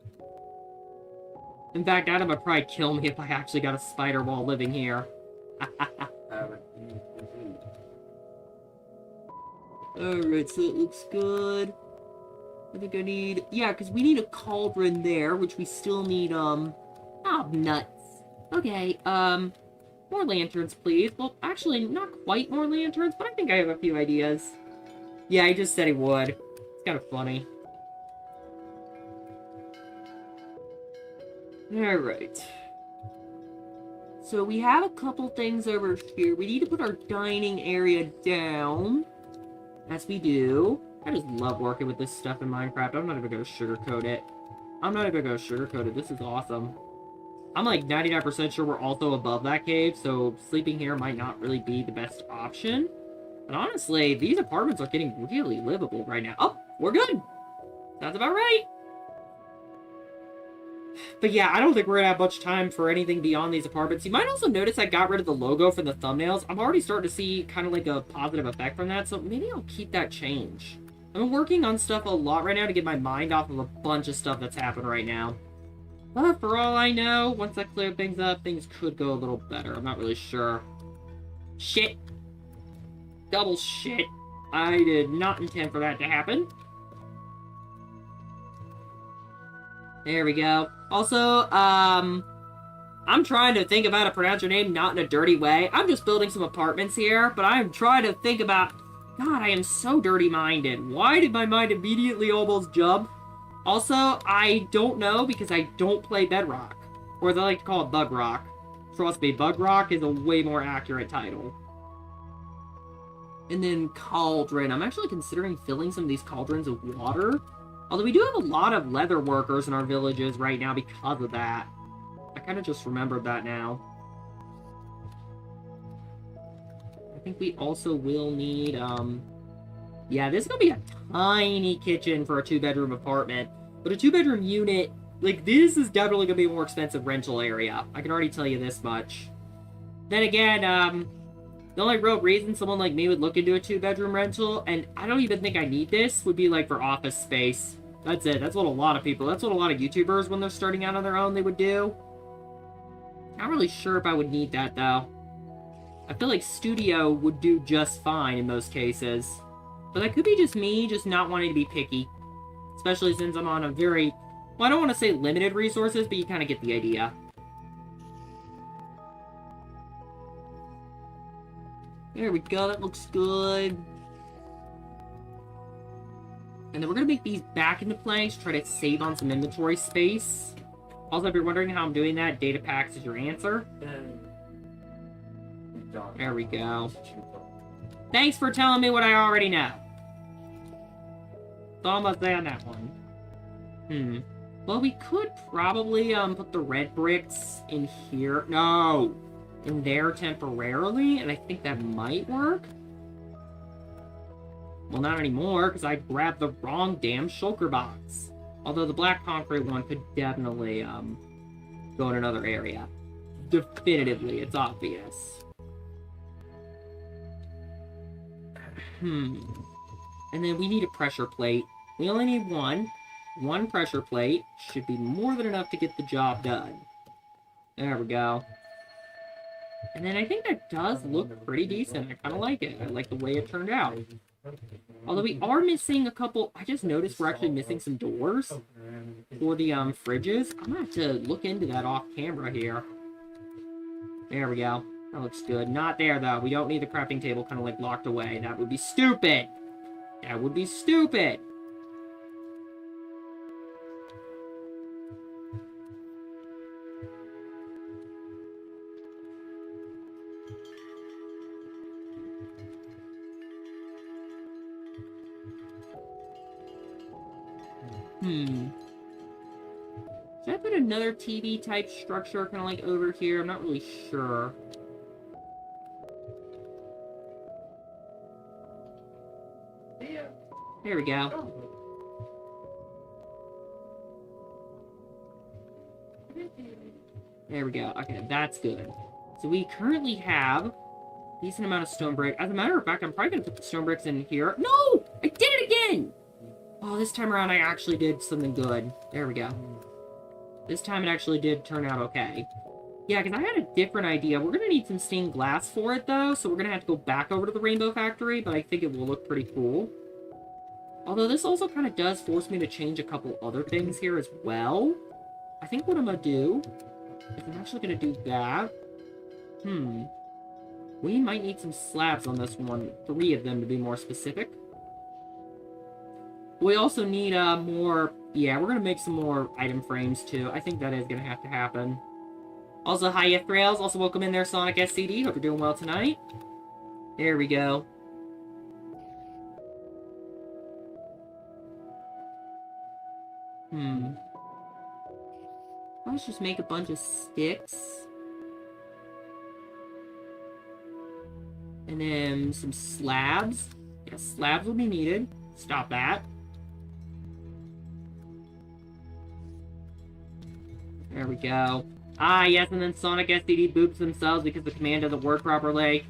In fact, Adam would probably kill me if I actually got a spider while living here. Alright, so it looks good. I think I need... Yeah, because we need a cauldron there, which we still need, Oh, nuts. Okay, more lanterns, please. Well, actually, not quite more lanterns, but I think I have a few ideas. Yeah, he just said he would. It's kind of funny. Alright. So we have a couple things over here. We need to put our dining area down. As we do. I just love working with this stuff in Minecraft. I'm not even going to sugarcoat it. I'm not even going to sugarcoat it. This is awesome. I'm like 99% sure we're also above that cave, so sleeping here might not really be the best option. But honestly, these apartments are getting really livable right now. Oh, we're good. Sounds about right. But yeah, I don't think we're going to have much time for anything beyond these apartments. You might also notice I got rid of the logo from the thumbnails. I'm already starting to see kind of like a positive effect from that, so maybe I'll keep that change. I'm working on stuff a lot right now to get my mind off of a bunch of stuff that's happened right now. But for all I know, once I clear things up, things could go a little better. I'm not really sure. Shit. Double shit. I did not intend for that to happen. There we go. Also, I'm trying to think about how to pronounce your name not in a dirty way. I'm just building some apartments here, but I am trying to think about... God, I am so dirty-minded. Why did my mind immediately almost jump? Also, I don't know because I don't play Bedrock. Or they like to call it Bug Rock. Trust me, Bug Rock is a way more accurate title. And then cauldron. I'm actually considering filling some of these cauldrons with water. Although we do have a lot of leather workers in our villages right now because of that. I kind of just remembered that now. I think we also will need, yeah, this is gonna be a tiny kitchen for a 2-bedroom apartment. But a 2-bedroom unit, like, this is definitely gonna be a more expensive rental area. I can already tell you this much. Then again, the only real reason someone like me would look into a 2-bedroom rental, and I don't even think I need this, would be like for office space. That's it. That's what a lot of people, that's what a lot of YouTubers, when they're starting out on their own, they would do. Not really sure if I would need that, though. I feel like studio would do just fine in most cases. But that could be just me just not wanting to be picky. Especially since I'm on a very, well, I don't want to say limited resources, but you kind of get the idea. There we go, that looks good. And then we're going to make these back into place, try to save on some inventory space. Also, if you're wondering how I'm doing that, data packs is your answer. There we go. Thanks for telling me what I already know. That's all I'm gonna say on that one. Well, we could probably put the red bricks in here. No! In there temporarily, and I think that might work. Well, not anymore, because I grabbed the wrong damn shulker box. Although the black concrete one could definitely go in another area. Definitively, it's obvious. And then we need a pressure plate. We only need one. One pressure plate should be more than enough to get the job done. There we go. And then I think that does look pretty decent. I kind of like it. I like the way it turned out. Although we are missing a couple... I just noticed we're actually missing some doors for the fridges. I'm going to have to look into that off camera here. There we go. That looks good. Not there, though. We don't need the crafting table kind of, like, locked away. That would be stupid. That would be stupid. Should I put another TV type structure kind of like over here? I'm not really sure. There we go. There we go. Okay, that's good. So we currently have a decent amount of stone brick. As a matter of fact, I'm probably going to put the stone bricks in here. No! I did it again! Oh, this time around I actually did something good. There we go. This time it actually did turn out okay. Yeah, because I had a different idea. We're going to need some stained glass for it, though, so we're going to have to go back over to the Rainbow Factory, but I think it will look pretty cool. Although this also kind of does force me to change a couple other things here as well. I think what I'm going to do is I'm actually going to do that. We might need some slabs on this one. 3 of them to be more specific. We also need more... Yeah, we're going to make some more item frames, too. I think that is going to have to happen. Also, hiya, Thrails. Also, welcome in there, Sonic SCD. Hope you're doing well tonight. There we go. Let's just make a bunch of sticks. And then some slabs. Yeah, slabs will be needed. Stop that. There we go. Ah, yes, and then Sonic SDD boops themselves because the command doesn't work properly.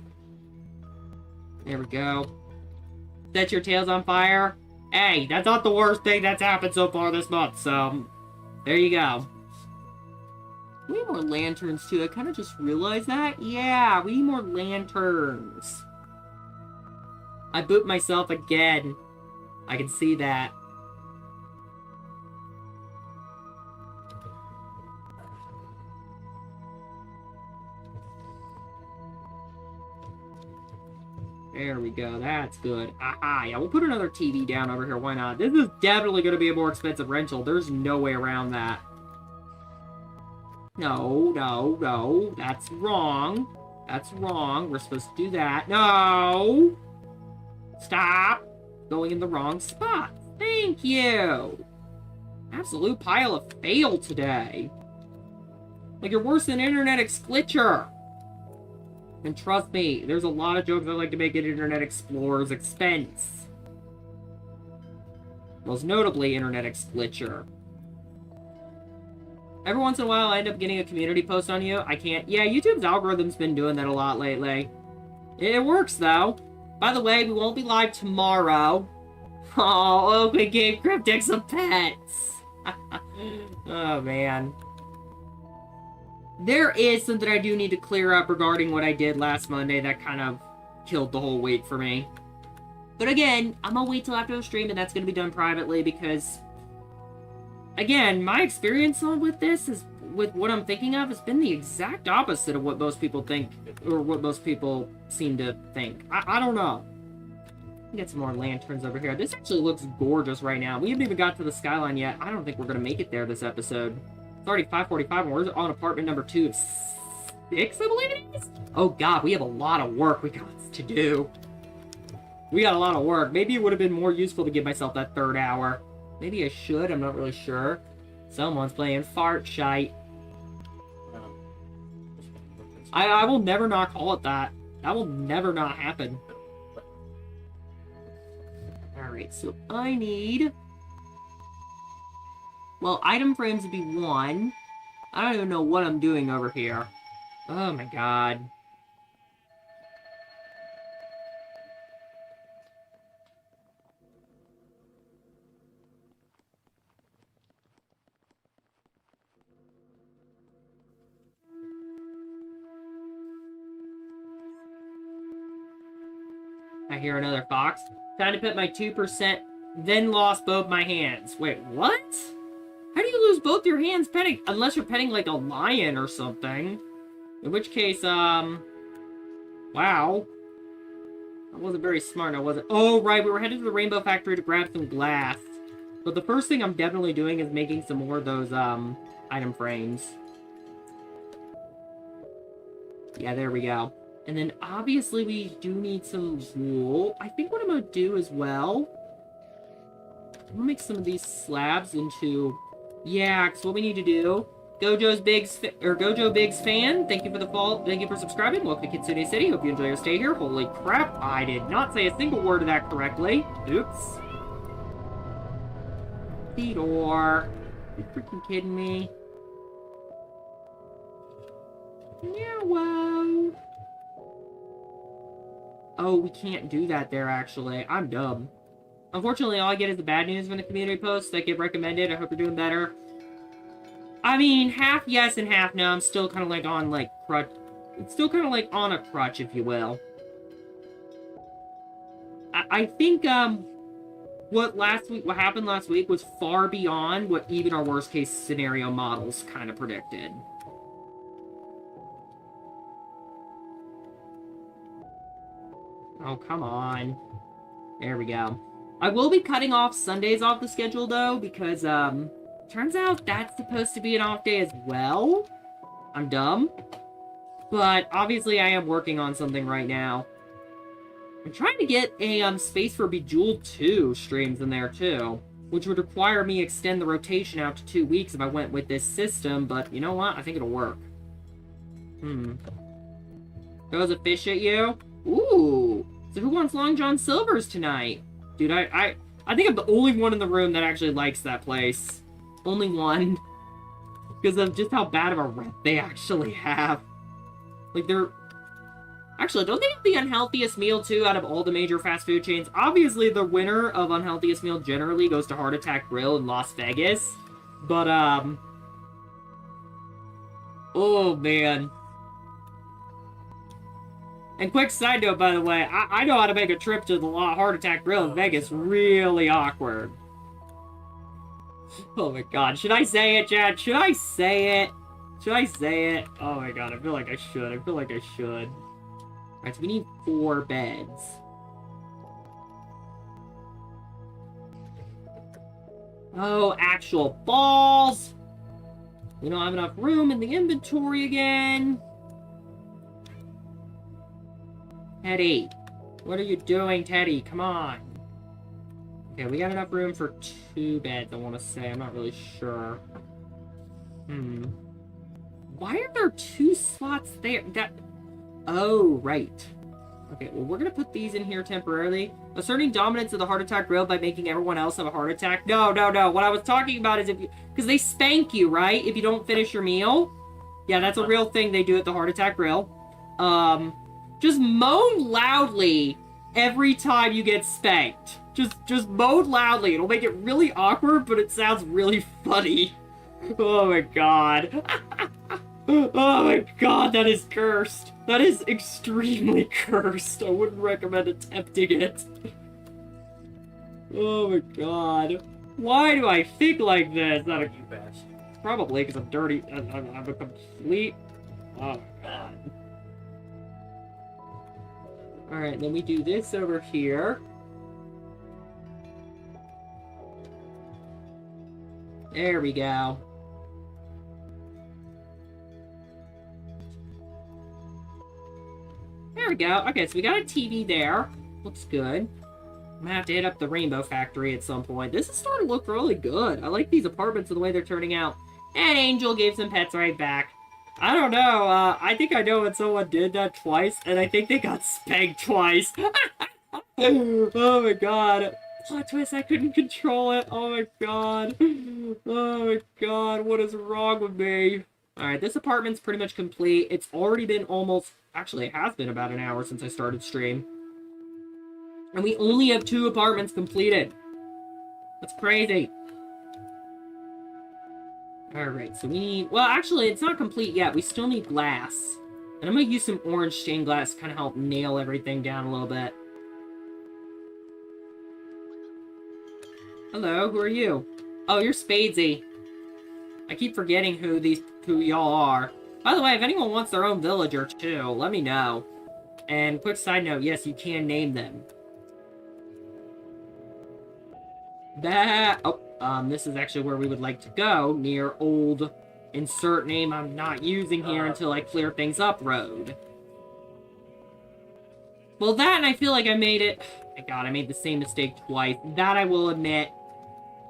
There we go. Set your tails on fire. Hey, that's not the worst thing that's happened so far this month, so... There you go. We need more lanterns, too. I kind of just realized that. Yeah, we need more lanterns. I booped myself again. I can see that. There we go. That's good. Aha, yeah, we'll put another TV down over here. Why not? This is definitely going to be a more expensive rental. There's no way around that. No, no, no. That's wrong. That's wrong. We're supposed to do that. No! Stop going in the wrong spot. Thank you. Absolute pile of fail today. Like, you're worse than Internet Explorer. And trust me, there's a lot of jokes I like to make at Internet Explorer's expense. Most notably, Internet Explorer. Every once in a while, I end up getting a community post on you. I can't... Yeah, YouTube's algorithm's been doing that a lot lately. It works, though. By the way, we won't be live tomorrow. Oh, we gave Cryptic some pets. Oh, man. There is something I do need to clear up regarding what I did last Monday that kind of killed the whole week for me. But again, I'm gonna wait till after the stream, and that's gonna be done privately because, again, my experience with this is, with what I'm thinking of, has been the exact opposite of what most people think, or what most people seem to think. I don't know. Get some more lanterns over here. This actually looks gorgeous right now. We haven't even got to the skyline yet. I don't think we're gonna make it there this episode. It's already 5:45 and we're on apartment number 2 of 6, I believe it is? Oh god, we have a lot of work we got to do. We got a lot of work. Maybe it would have been more useful to give myself that 3rd hour. Maybe I should, I'm not really sure. Someone's playing fart shite. I will never not call it that. That will never not happen. Alright, so I need... Well, item frames would be 1. I don't even know what I'm doing over here. Oh my god. I hear another fox. Time to put my 2%, then lost both my hands. Wait, what? How do you lose both your hands petting? Unless you're petting like a lion or something. In which case, wow. That wasn't very smart, now was it? Oh, right, we were headed to the Rainbow Factory to grab some glass. But the first thing I'm definitely doing is making some more of those, item frames. Yeah, there we go. And then, obviously, we do need some wool. I think what I'm gonna do as well... I'm gonna make some of these slabs into... Yeah, because what we need to do... Gojo Big's fan, thank you for the follow. Thank you for subscribing. Welcome to Kitsune City. Hope you enjoy your stay here. Holy crap, I did not say a single word of that correctly. Oops. Theodore. Are you freaking kidding me? Yeah, wow. Oh, we can't do that there, actually. I'm dumb. Unfortunately, all I get is the bad news from the community posts that get recommended. I hope you're doing better. I mean, half yes and half no. I'm still kind of like on, like, crutch. It's still kind of like on a crutch, if you will. I think, what happened last week was far beyond what even our worst case scenario models kind of predicted. Oh, come on. There we go. I will be cutting off Sundays off the schedule, though, because, turns out that's supposed to be an off day as well. I'm dumb. But, obviously, I am working on something right now. I'm trying to get a, space for Bejeweled 2 streams in there, too. Which would require me extend the rotation out to 2 weeks if I went with this system, but you know what? I think it'll work. Throws a fish at you? Ooh! So who wants Long John Silver's tonight? Dude, I think I'm the only one in the room that actually likes that place. Only one. Because of just how bad of a rep they actually have. Like, they're... Actually, don't they have the unhealthiest meal, too, out of all the major fast food chains? Obviously, the winner of unhealthiest meal generally goes to Heart Attack Grill in Las Vegas. But, oh, man. And quick side note, by the way, I know how to make a trip to the Heart Attack Grill in Vegas really awkward. Oh my god, should I say it, Chad? Should I say it? Should I say it? Oh my god, I feel like I should. I feel like I should. Alright, so we need 4 beds. Oh, actual balls! We don't have enough room in the inventory again. At 8. What are you doing, Teddy? Come on. Okay, we got enough room for 2 beds, I want to say. I'm not really sure. Why are there 2 slots there? Oh, right. Okay, well, we're gonna put these in here temporarily. Asserting dominance of the heart attack grill by making everyone else have a heart attack. No. What I was talking about is because they spank you, right? If you don't finish your meal. Yeah, that's a real thing they do at the heart attack grill. Just moan loudly every time you get spanked. Just moan loudly. It'll make it really awkward, but it sounds really funny. Oh my god. Oh my god, that is cursed. That is extremely cursed. I wouldn't recommend attempting it. Oh my god. Why do I think like this? Not a... You best. Probably because I'm dirty. I'm a complete... Oh my god. Alright, then we do this over here. There we go. There we go. Okay, so we got a TV there. Looks good. I'm gonna have to hit up the Rainbow Factory at some point. This is starting to look really good. I like these apartments and the way they're turning out. And Angel gave some pets right back. I don't know. I think I know when someone did that twice, and I think they got spanked twice. Oh my god. Plot twist, I couldn't control it. Oh my god. Oh my god, what is wrong with me? Alright, this apartment's pretty much complete. It's already been almost... Actually, it has been about an hour since I started stream. And we only have 2 apartments completed. That's crazy. Alright, so we need... Well, actually, it's not complete yet. We still need glass. And I'm going to use some orange stained glass to kind of help nail everything down a little bit. Hello, who are you? Oh, you're Spadesy. I keep forgetting who y'all are. By the way, if anyone wants their own villager, too, let me know. And quick side note, yes, you can name them. This is actually where we would like to go, near old insert name I'm not using here until I clear things up road. Well, that, and I feel like I made it... Oh my god, I made the same mistake twice. That I will admit.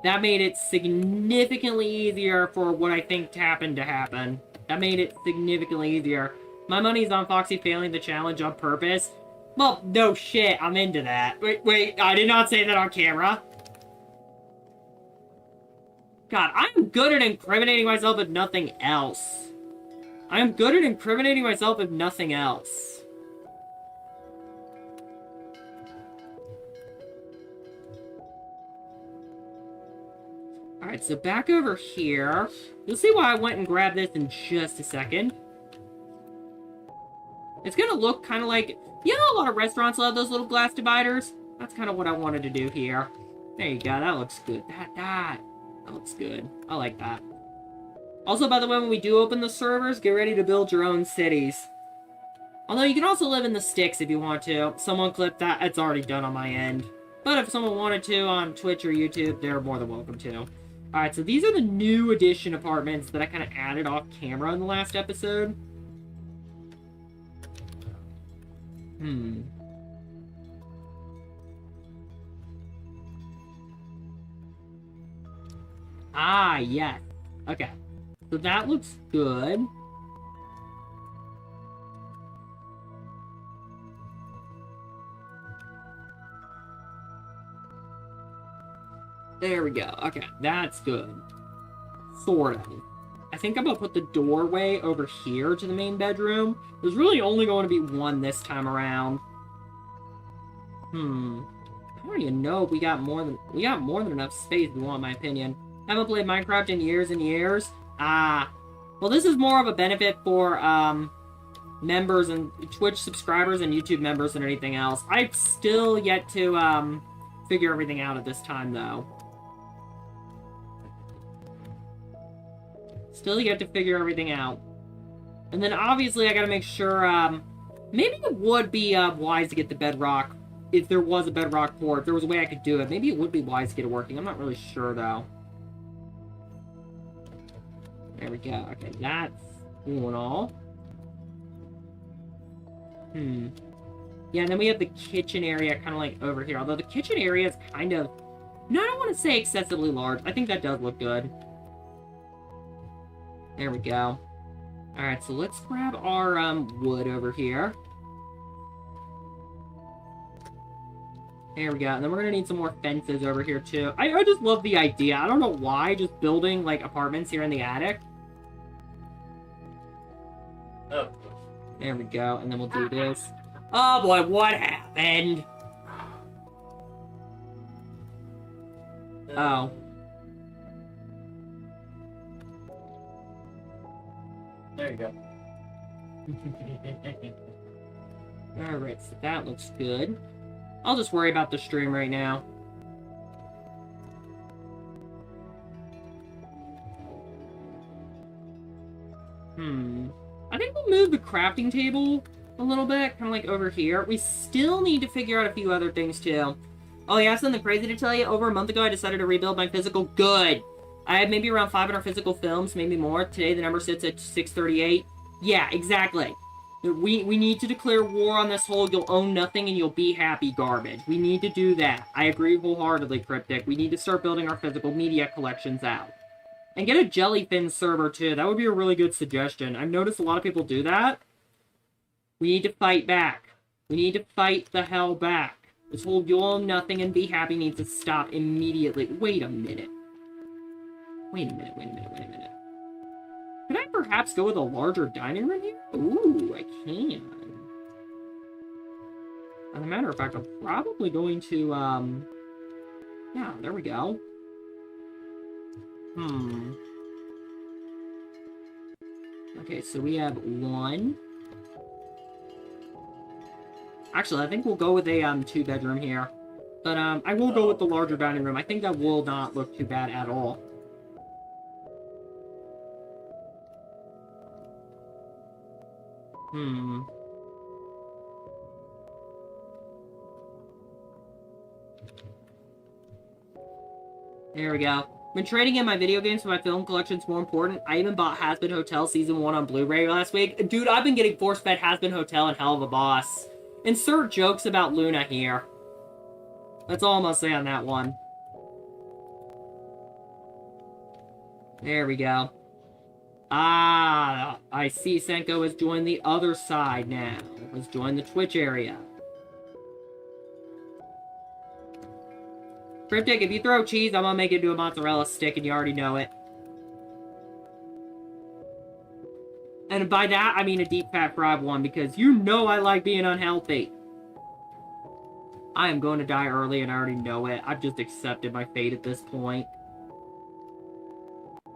That made it significantly easier for what I think happened to happen. That made it significantly easier. My money's on Foxy failing the challenge on purpose. Well, no shit, I'm into that. Wait, I did not say that on camera. God, I'm good at incriminating myself if nothing else. I'm good at incriminating myself if nothing else. Alright, so back over here. You'll see why I went and grabbed this in just a second. It's gonna look kind of like... You know, a lot of restaurants love those little glass dividers? That's kind of what I wanted to do here. There you go, that looks good. That looks good. I like that. Also, by the way, when we do open the servers, get ready to build your own cities. Although, you can also live in the sticks if you want to. Someone clipped that. It's already done on my end. But if someone wanted to on Twitch or YouTube, they're more than welcome to. Alright, so these are the new edition apartments that I kind of added off camera in the last episode. Ah, yes. Okay. So that looks good. There we go. Okay, that's good. Sort of. I think I'm gonna put the doorway over here to the main bedroom. There's really only going to be one this time around. I don't even know if we got more than enough space if you want my opinion. Haven't played Minecraft in years and years. Well, this is more of a benefit for members and Twitch subscribers and YouTube members than anything else. I've still yet to figure everything out at this time, though. Still yet to figure everything out. And then obviously I gotta make sure, maybe it would be wise to get the bedrock, if there was a bedrock pour, if there was a way I could do it. Maybe it would be wise to get it working. I'm not really sure, though. There we go. Okay, that's cool and all. Yeah, Yeah, and then we have the kitchen area kind of like over here. Although the kitchen area is kind of... No, I don't want to say excessively large. I think that does look good. There we go. Alright, so let's grab our wood over here. There we go. And then we're going to need some more fences over here, too. I just love the idea. I don't know why, just building, like, apartments here in the attic. Oh. There we go. And then we'll do this. Oh, boy, what happened? Oh. There you go. Alright, so that looks good. I'll just worry about the stream right now. I think we'll move the crafting table a little bit, kind of like over here. We still need to figure out a few other things, too. Oh, yeah, I have something crazy to tell you. Over a month ago, I decided to rebuild my physical. Good! I had maybe around 500 physical films, maybe more. Today, the number sits at 638. Yeah, exactly. We need to declare war on this whole you'll own nothing and you'll be happy garbage. We need to do that. I agree wholeheartedly, Cryptic. We need to start building our physical media collections out. And get a jellyfin server, too. That would be a really good suggestion. I've noticed a lot of people do that. We need to fight back. We need to fight the hell back. This whole you'll own nothing and be happy needs to stop immediately. Wait a minute. Wait a minute. Could I perhaps go with a larger dining room here? Ooh, I can. As a matter of fact, I'm probably going to, yeah, there we go. Okay, so we have one. Actually, I think we'll go with a, 2-bedroom here. But, I will go with the larger dining room. I think that will not look too bad at all. There we go. Been trading in my video games for my film collection's more important. I even bought Has-Been Hotel Season 1 on Blu-ray last week. Dude, I've been getting force-fed Has-Been Hotel and Hell of a Boss. Insert jokes about Luna here. That's all I'm gonna say on that one. There we go. Ah, I see Senko has joined the other side now. Has joined the Twitch area. Cryptic, if you throw cheese, I'm gonna make it into a mozzarella stick, and you already know it. And by that, I mean a deep fat fried one, because you know I like being unhealthy. I am going to die early, and I already know it. I've just accepted my fate at this point.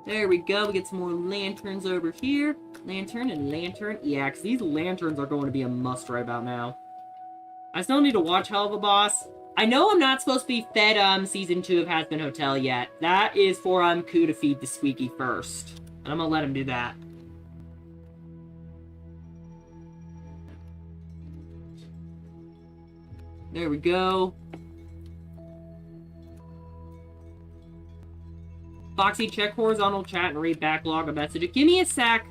There we go. We get some more lanterns over here. Lantern and lantern. Yeah, because these lanterns are going to be a must right about now. I still need to watch Hell of a Boss. I know I'm not supposed to be fed Season 2 of Has-Been Hotel yet. That is for Ku to feed the Squeaky first. And I'm going to let him do that. There we go. Foxy, check horizontal chat and read backlog of messages. Give me a sec.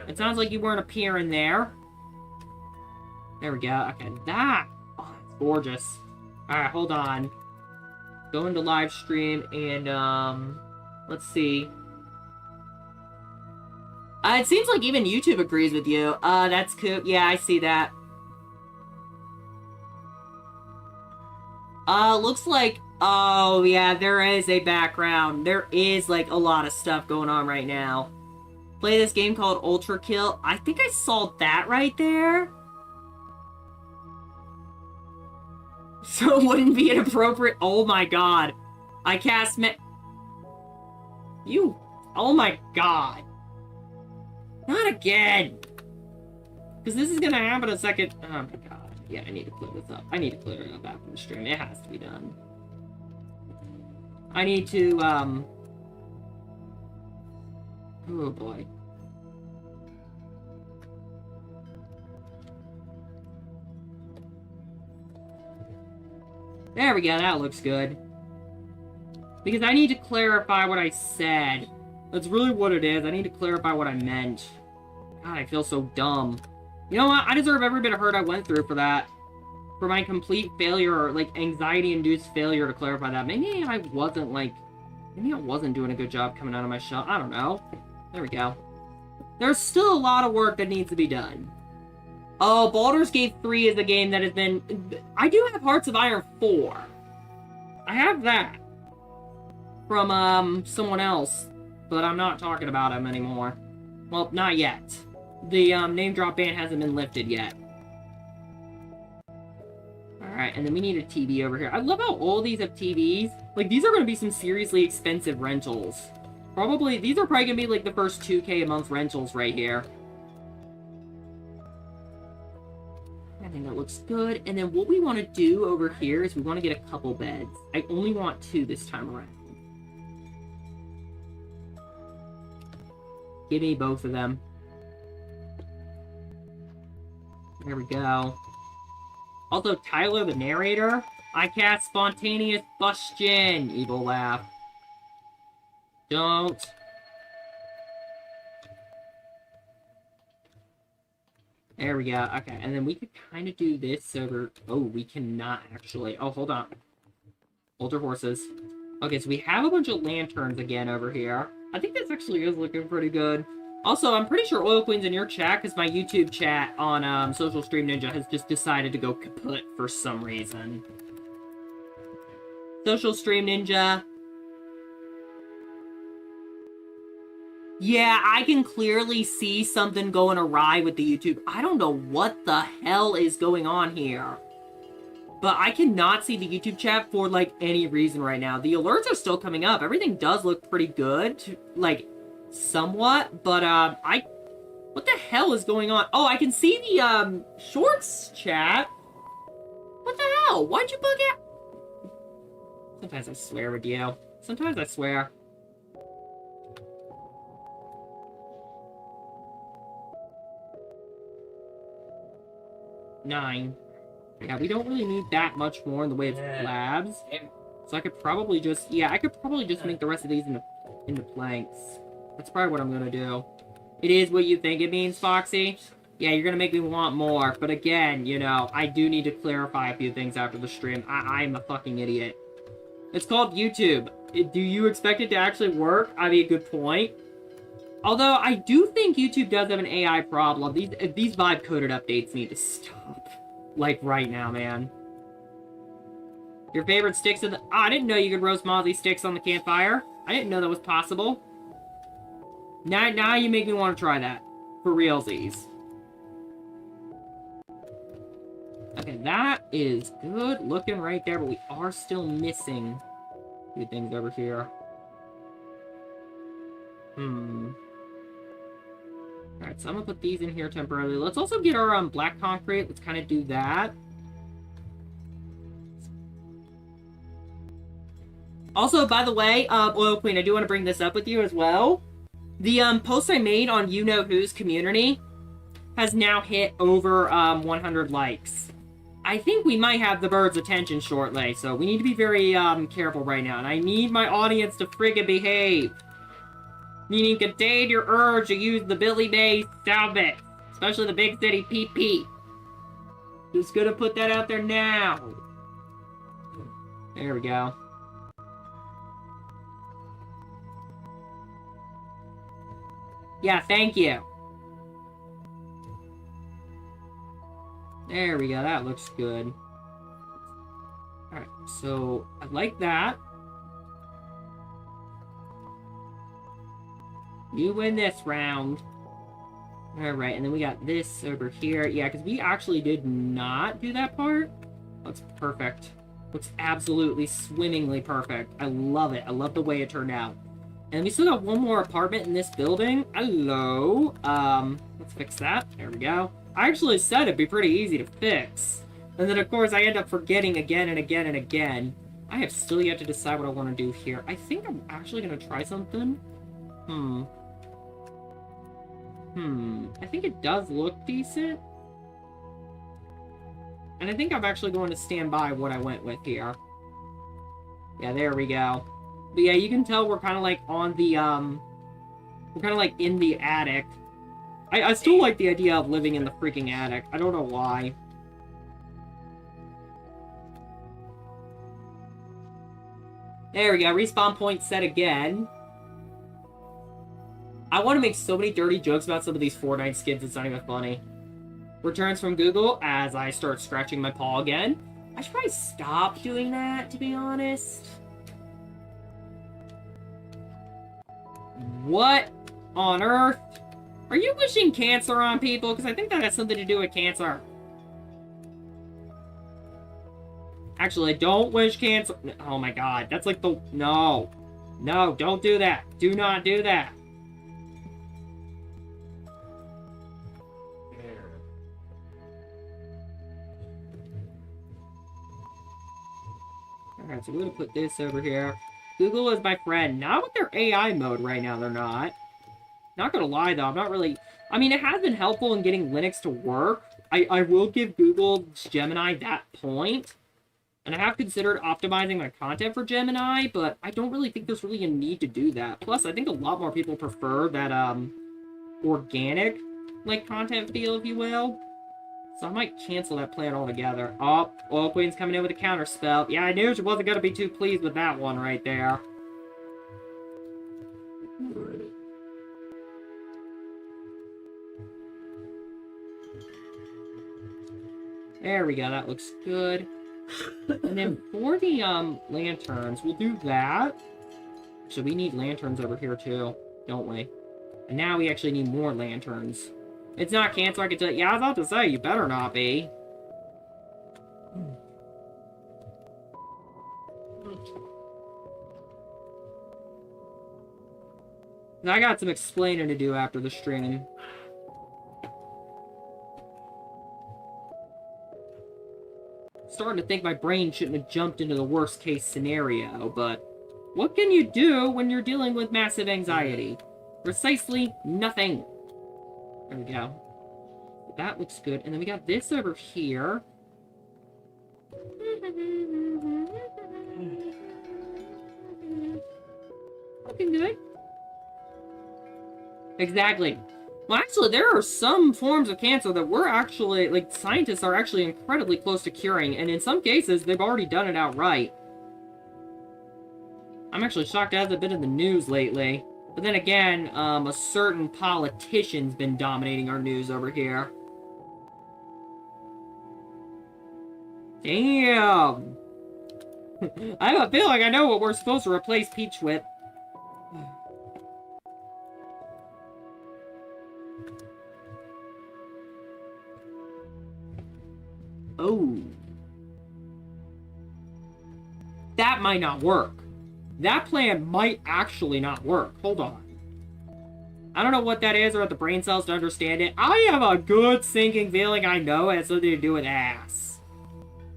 It sounds like you weren't appearing there. There we go. Okay, that. Oh, that's gorgeous. Alright, hold on. Go into live stream and, let's see. It seems like even YouTube agrees with you. That's cool. Yeah, I see that. Looks like, oh yeah, there is a background. There is, like, a lot of stuff going on right now. Play this game called Ultra Kill. I think I saw that right there. So it wouldn't be inappropriate. Oh my god. I cast You. Oh my god. Not again. Because this is gonna happen a second. Oh my god. Yeah, I need to clear this up. I need to clear it up after the stream. It has to be done. I need to, oh boy. There we go, that looks good. Because I need to clarify what I said. That's really what it is. I need to clarify what I meant. God, I feel so dumb. You know what? I deserve every bit of hurt I went through for that. for my complete failure, or, like, anxiety-induced failure to clarify that. Maybe I wasn't, like... Maybe I wasn't doing a good job coming out of my shell. I don't know. There we go. There's still a lot of work that needs to be done. Oh, Baldur's Gate 3 is a game that has been... I do have Hearts of Iron 4. I have that. From, someone else. But I'm not talking about him anymore. Well, not yet. The, name drop ban hasn't been lifted yet. Alright, and then we need a TV over here. I love how all these have TVs. Like, these are going to be some seriously expensive rentals. Probably, these are probably going to be, like, the first 2K a month rentals right here. I think that looks good. And then what we want to do over here is we want to get a couple beds. I only want 2 this time around. Give me both of them. There we go. Also, Tyler, the narrator, I cast Spontaneous Bustion. Evil laugh. Don't. There we go. Okay, and then we could kind of do this over... Oh, we cannot actually. Oh, hold on. Hold your horses. Okay, so we have a bunch of lanterns again over here. I think this actually is looking pretty good. Also, I'm pretty sure Oil Queen's in your chat, because my YouTube chat on Social Stream Ninja has just decided to go kaput for some reason. Social Stream Ninja. Yeah, I can clearly see something going awry with the YouTube. I don't know what the hell is going on here. But I cannot see the YouTube chat for, like, any reason right now. The alerts are still coming up. Everything does look pretty good, like, somewhat. But, what the hell is going on? Oh, I can see the, Shorts chat. What the hell? Why'd you bug out? Sometimes I swear with you. Sometimes I swear. Nine. Yeah, we don't really need that much more in the way of slabs. So I could probably just... Yeah, I could probably just make the rest of these into planks. That's probably what I'm gonna do. It is what you think it means, Foxy. Yeah, you're gonna make me want more. But again, you know, I do need to clarify a few things after the stream. I'm a fucking idiot. It's called YouTube. Do you expect it to actually work? I mean, good point. Although, I do think YouTube does have an AI problem. These vibe-coded updates need to stop. Like, right now, man. Your favorite sticks in the... Oh, I didn't know you could roast Mozzie sticks on the campfire. I didn't know that was possible. Now you make me want to try that. For realsies. Okay, that is good looking right there, but we are still missing a few things over here. Alright, so I'm gonna put these in here temporarily. Let's also get our black concrete. Let's kind of do that. Also, by the way, Oil Queen, I do want to bring this up with you as well. The post I made on You Know Who's community has now hit over 100 likes. I think we might have the bird's attention shortly, so we need to be very careful right now. And I need my audience to friggin' behave. Meaning, contain your urge to use the Billy Mays sound bit. Especially the big city PP. Just gonna put that out there now. There we go. Yeah, thank you. There we go, that looks good. Alright, so I like that. You win this round. Alright, and then we got this over here. Yeah, because we actually did not do that part. Looks perfect. Looks absolutely swimmingly perfect. I love it. I love the way it turned out. And we still got one more apartment in this building. Hello. Let's fix that. There we go. I actually said it'd be pretty easy to fix. And then, of course, I end up forgetting again and again and again. I have still yet to decide what I want to do here. I think I'm actually going to try something. I think it does look decent. And I think I'm actually going to stand by what I went with here. Yeah, there we go. But yeah, you can tell we're kind of like on the, we're kind of like in the attic. I still like the idea of living in the freaking attic. I don't know why. There we go. Respawn point set again. I want to make so many dirty jokes about some of these Fortnite skins, it's not even funny. Returns from Google as I start scratching my paw again. I should probably stop doing that, to be honest. What on earth? Are you wishing cancer on people? Because I think that has something to do with cancer. Actually, don't wish cancer. Oh my god, that's like the... No. No, don't do that. Do not do that. Alright, so we're gonna put this over here. Google is my friend. Not with their AI mode right now, they're not. Not gonna lie, though, I'm not really... I mean, it has been helpful in getting Linux to work. I will give Google's Gemini that point. And I have considered optimizing my content for Gemini, but I don't really think there's really a need to do that. Plus, I think a lot more people prefer that, organic, like, content feel, if you will. So I might cancel that plan altogether. Oh, Oil Queen's coming in with a counter spell. Yeah, I knew she wasn't gonna be too pleased with that one right there. There we go, that looks good. And then for the, lanterns, we'll do that. So we need lanterns over here, too, don't we? And now we actually need more lanterns. It's not cancer, I can tell you. Yeah, I was about to say, you better not be. I got some explaining to do after the stream. Starting to think my brain shouldn't have jumped into the worst case scenario, but what can you do when you're dealing with massive anxiety? Precisely nothing. There we go. That looks good. And then we got this over here. Looking good. Exactly. Well, actually, there are some forms of cancer that we're actually, like, scientists are actually incredibly close to curing, and in some cases, they've already done it outright. I'm actually shocked it hasn't been in the news lately. But then again, a certain politician's been dominating our news over here. Damn! I have a feeling I know what we're supposed to replace Peach with. Oh. That might not work. That plan might actually not work. Hold on. I don't know what that is or what the brain cells to understand it. I have a good sinking feeling I know it has something to do with ass.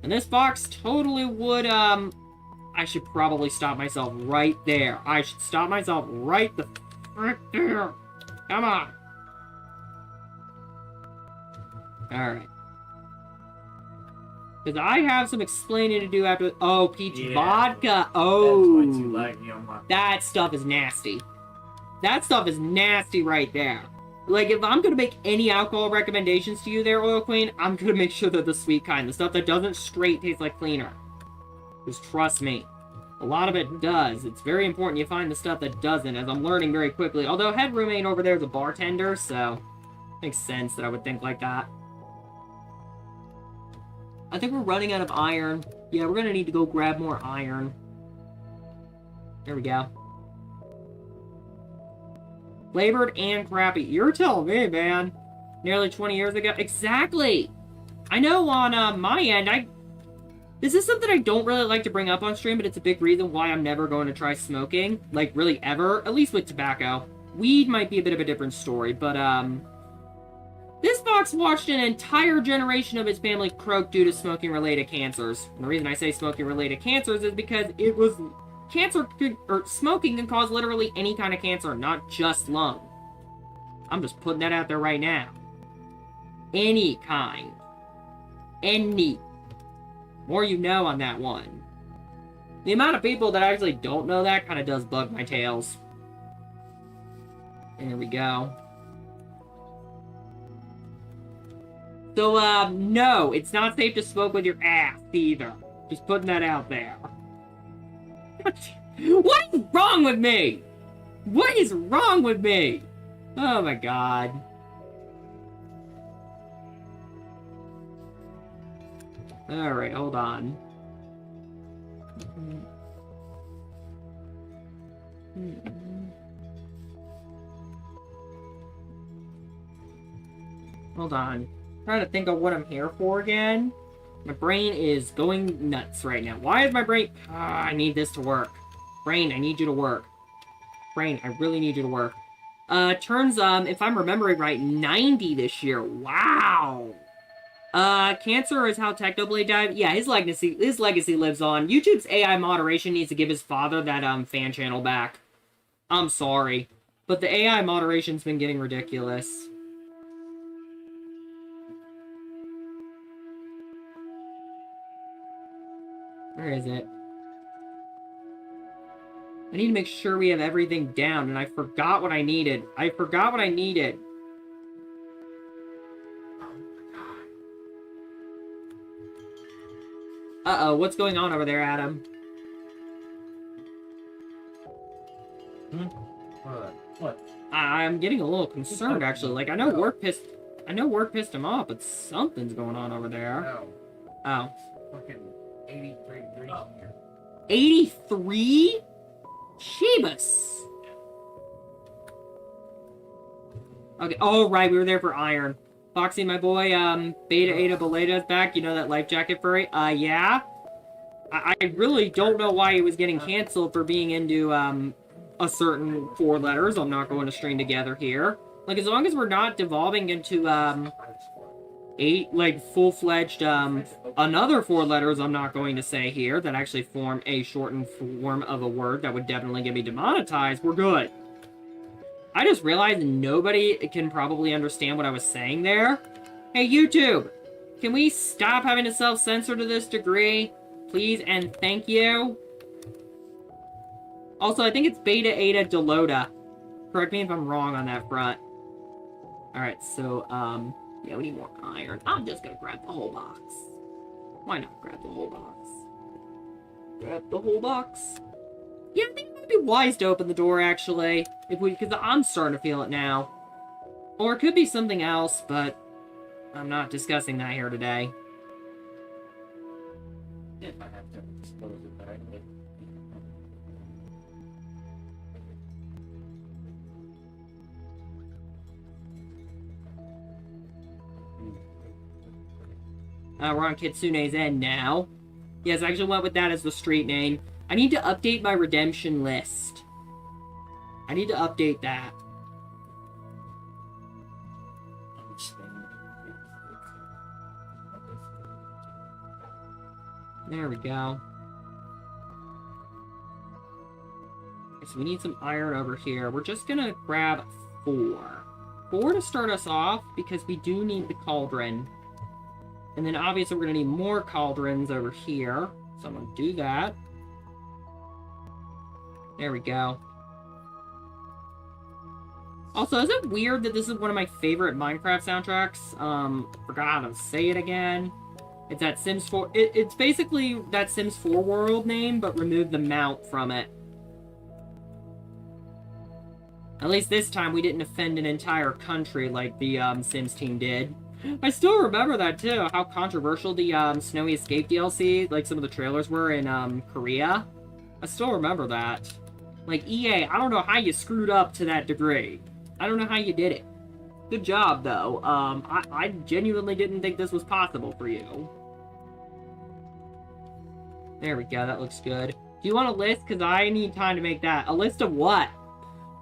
And this box totally would, I should probably stop myself right there. I should stop myself right the frick there. Come on. Alright. Because I have some explaining to do after... Oh, peach vodka. Oh. That's what you like me on my... That stuff is nasty. That stuff is nasty right there. Like, if I'm going to make any alcohol recommendations to you there, Oil Queen, I'm going to make sure they're the sweet kind. The stuff that doesn't straight taste like cleaner. Because trust me, a lot of it does. It's very important you find the stuff that doesn't, as I'm learning very quickly. Although head roommate over there is a bartender, so... Makes sense that I would think like that. I think we're running out of iron. Yeah, we're gonna need to go grab more iron. There we go. Flavored and crappy. You're telling me, man. Nearly 20 years ago. Exactly! I know on my end, this is something I don't really like to bring up on stream, but it's a big reason why I'm never going to try smoking. Like, really ever. At least with tobacco. Weed might be a bit of a different story, but, this fox watched an entire generation of his family croak due to smoking-related cancers. And the reason I say smoking-related cancers is because it was... smoking can cause literally any kind of cancer, not just lung. I'm just putting that out there right now. Any kind. Any. More you know on that one. The amount of people that actually don't know that kind of does bug my tails. There we go. So, no, it's not safe to smoke with your ass, either. Just putting that out there. What is wrong with me? What is wrong with me? Oh my god. Alright, hold on. Hold on. Trying to think of what I'm here for again. My brain is going nuts right now. Why is my brain... I need this to work. Brain, I need you to work. Brain, I really need you to work. Turns, if I'm remembering right, 90 this year. Wow! Cancer is how Technoblade died. Yeah, his legacy lives on. YouTube's AI moderation needs to give his father that, fan channel back. I'm sorry. But the AI moderation's been getting ridiculous. Where is it? I need to make sure we have everything down, and I forgot what I needed. Uh-oh, what's going on over there, Adam? What? I'm getting a little concerned, actually. Like, I know work pissed him off, but something's going on over there. No. Oh. Fucking 83 degrees here. 83? Shebus. Okay, oh, right, we were there for iron. Foxy, my boy, Beta Ada Beleta is back. You know that life jacket furry? Yeah? I really don't know why he was getting canceled for being into, a certain 4 letters. I'm not going to string together here. Like, as long as we're not devolving into, 8, like, full-fledged, another 4 letters I'm not going to say here that actually form a shortened form of a word that would definitely get me demonetized, we're good. I just realized nobody can probably understand what I was saying there. Hey, YouTube! Can we stop having to self-censor to this degree? Please and thank you. Also, I think it's Beta Ada Delota. Correct me if I'm wrong on that front. Alright, so, yeah, we need more iron. I'm just gonna grab the whole box. Why not grab the whole box? Grab the whole box. Yeah, I think it might be wise to open the door, actually. Because I'm starting to feel it now. Or it could be something else, but I'm not discussing that here today. If I have to dispose it back. We're on Kitsune's End now. Yes, I actually went with that as the street name. I need to update my redemption list. I need to update that. There we go. So we need some iron over here. We're just gonna grab 4. 4 to start us off, because we do need the cauldron. And then obviously we're gonna need more cauldrons over here. So I'm gonna do that. There we go. Also, is it weird that this is one of my favorite Minecraft soundtracks? Forgot how to say it again. It's that Sims 4... It's basically that Sims 4 world name, but remove the mount from it. At least this time we didn't offend an entire country like the Sims team did. I still remember that, too, how controversial the Snowy Escape DLC, like some of the trailers were in Korea. I still remember that. Like, EA, I don't know how you screwed up to that degree. I don't know how you did it. Good job, though. I genuinely didn't think this was possible for you. There we go, that looks good. Do you want a list? Because I need time to make that. A list of what?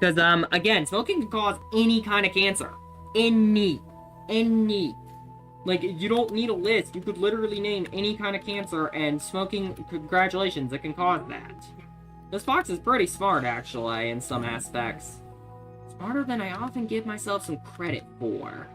Because, again, smoking can cause any kind of cancer. Any. Like, you don't need a list. You could literally name any kind of cancer, and smoking, congratulations, it can cause that. This fox is pretty smart, actually, in some aspects. Smarter than I often give myself some credit for.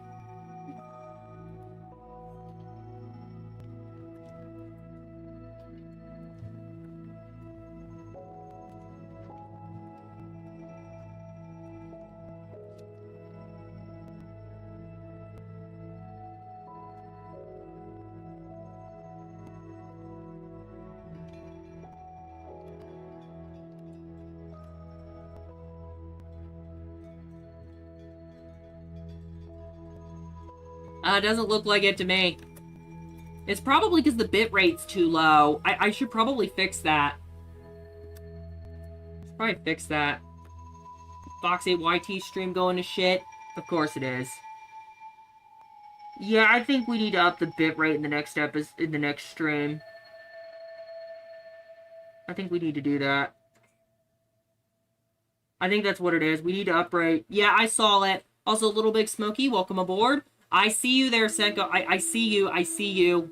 Doesn't look like it to me. It's probably because the bit rate's too low. I should probably fix that. Should probably fix that. Foxy YT stream going to shit? Of course it is. Yeah, I think we need to up the bit rate in the next stream. I think we need to do that. I think that's what it is. We need to upgrade. Yeah, I saw it. Also, Little Big Smokey, welcome aboard. I see you there, Senko. I see you. I see you.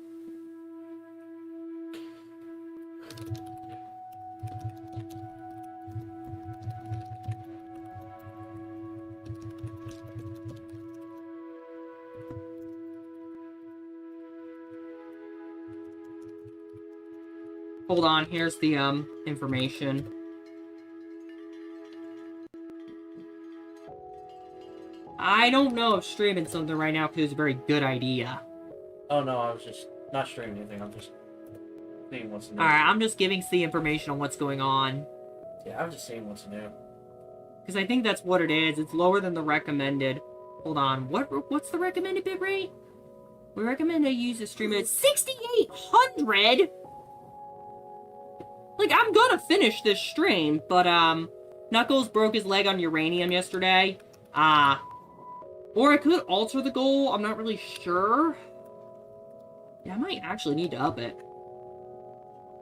Hold on, here's the, information. I don't know if streaming something right now is a very good idea. Oh no, I was just not streaming anything. I'm just seeing what's new. Alright, I'm just giving the information on what's going on. Yeah, I'm just seeing what's new. Because I think that's what it is. It's lower than the recommended. Hold on, what's the recommended bitrate? We recommend they use a stream at 6,800? Like, I'm gonna finish this stream, but, Knuckles broke his leg on uranium yesterday. Or I could alter the goal, I'm not really sure. Yeah, I might actually need to up it.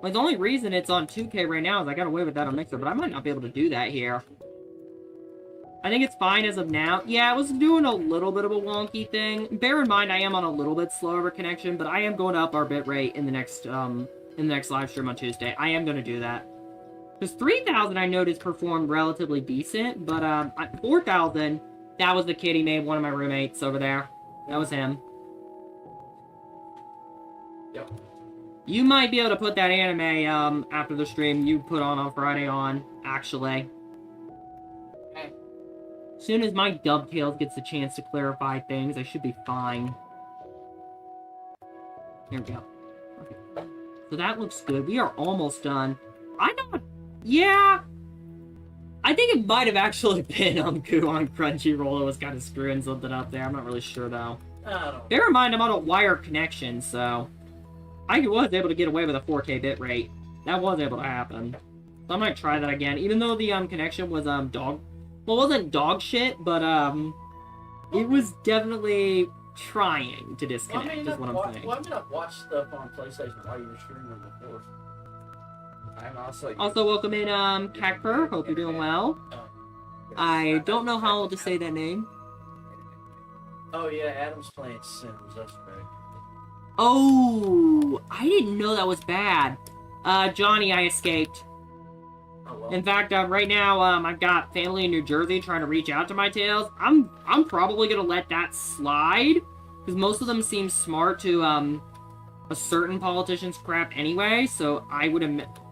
Like, the only reason it's on 2K right now is I got away with that on Mixer, but I might not be able to do that here. I think it's fine as of now. Yeah, I was doing a little bit of a wonky thing. Bear in mind, I am on a little bit slower connection, but I am going to up our bitrate in the next live stream on Tuesday. I am going to do that. Because 3,000 I noticed performed relatively decent, but at 4,000, that was the kid he made, one of my roommates over there. That was him. Yep. You might be able to put that anime after the stream you put on Friday on, actually. Okay. As soon as my Dovetails gets a chance to clarify things, I should be fine. Here we go. Okay. So that looks good. We are almost done. Yeah. I think it might have actually been Goo on Crunchyroll that was kind of screwing something up there. I'm not really sure, though. Bear in mind, I'm on a wired connection, so I was able to get away with a 4K bitrate. That was able to happen. So I might try that again, even though the connection was well, it wasn't dog shit, but it was definitely trying to disconnect, is what I'm saying. Well, I mean, I've watched stuff on PlayStation while you were streaming before. I'm Also, welcome in, Kakper. Hope you're doing well. I don't know how to say that name. Oh yeah, Adam's playing Sims, that's right. Oh, I didn't know that was bad. Johnny, I escaped. Oh, well. In fact, right now, I've got family in New Jersey trying to reach out to my tails. I'm probably gonna let that slide, because most of them seem smart to, a certain politician's crap anyway, so I would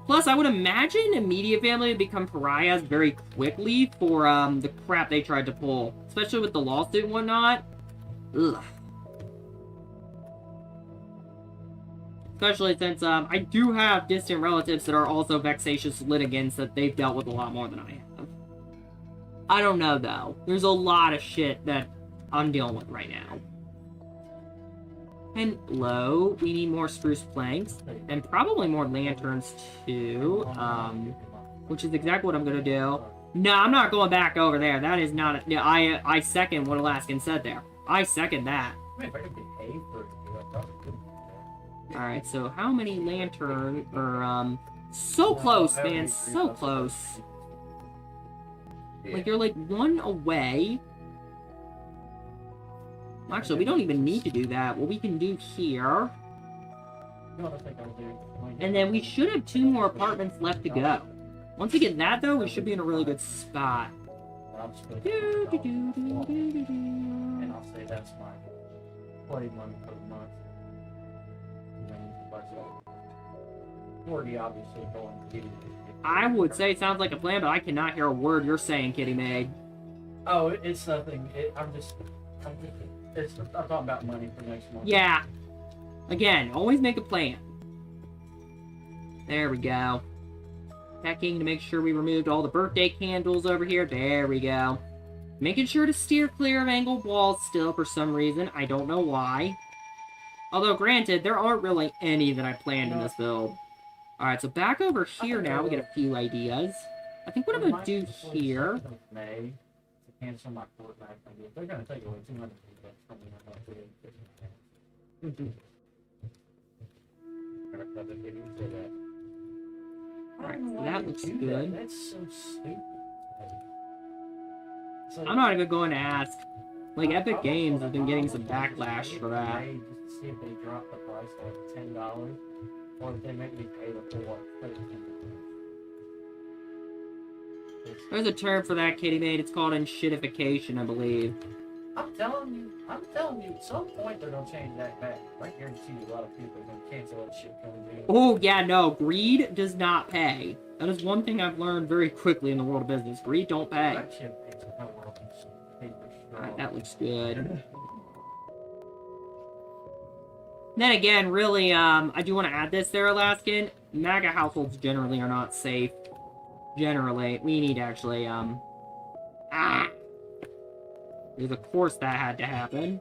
Plus, I would imagine immediate family would become pariahs very quickly for, the crap they tried to pull. Especially with the lawsuit and whatnot. Ugh. Especially since, I do have distant relatives that are also vexatious litigants that they've dealt with a lot more than I have. I don't know, though. There's a lot of shit that I'm dealing with right now. Hello, we need more spruce planks, and probably more lanterns, too, which is exactly what I'm gonna do. No, I'm not going back over there. That is not a... I second what Alaskan said there. I second that. I mean, if I could get paid for it, I probably could. Alright, so how many lantern... or, so close, man, so close. Like, you're, like, one away. Actually, we don't even need to do that. What we can do here... And then we should have 2 more apartments left to go. Once we get that, though, we should be in a really good spot. And I'll say that's my play money for the month. And then budget. 40 obviously going to Kitty Meg. I would say it sounds like a plan, but I cannot hear a word you're saying, Kitty Meg. Oh, it's nothing. I'm talking about money for next month. Yeah. Again, always make a plan. There we go. Checking to make sure we removed all the birthday candles over here. There we go. Making sure to steer clear of angled walls still for some reason. I don't know why. Although, granted, there aren't really any that I planned in this build. Alright, so back over here now, we get a few ideas. I think what I'm going to do here... May to cancel my Fortnite idea. They're going to take away 200 bucks from me. Alright, so that looks good. That's so stupid. I'm not even going to ask. Like, Epic Games has been getting some backlash for that. Just to see if they drop the price to like $10, or if they make me pay the full There's a term for that, Kitty Mate. It's called enshittification, I believe. I'm telling you, at some point they're gonna change that back. I guarantee you a lot of people are gonna cancel that shit coming in. Oh, yeah, no. Greed does not pay. That is one thing I've learned very quickly in the world of business. Greed don't pay. That shit pays a hell of a paper straw. Alright, that looks good. Then again, really, I do want to add this there, Alaskan. MAGA households generally are not safe. Generally. We need to actually, Because of course that had to happen.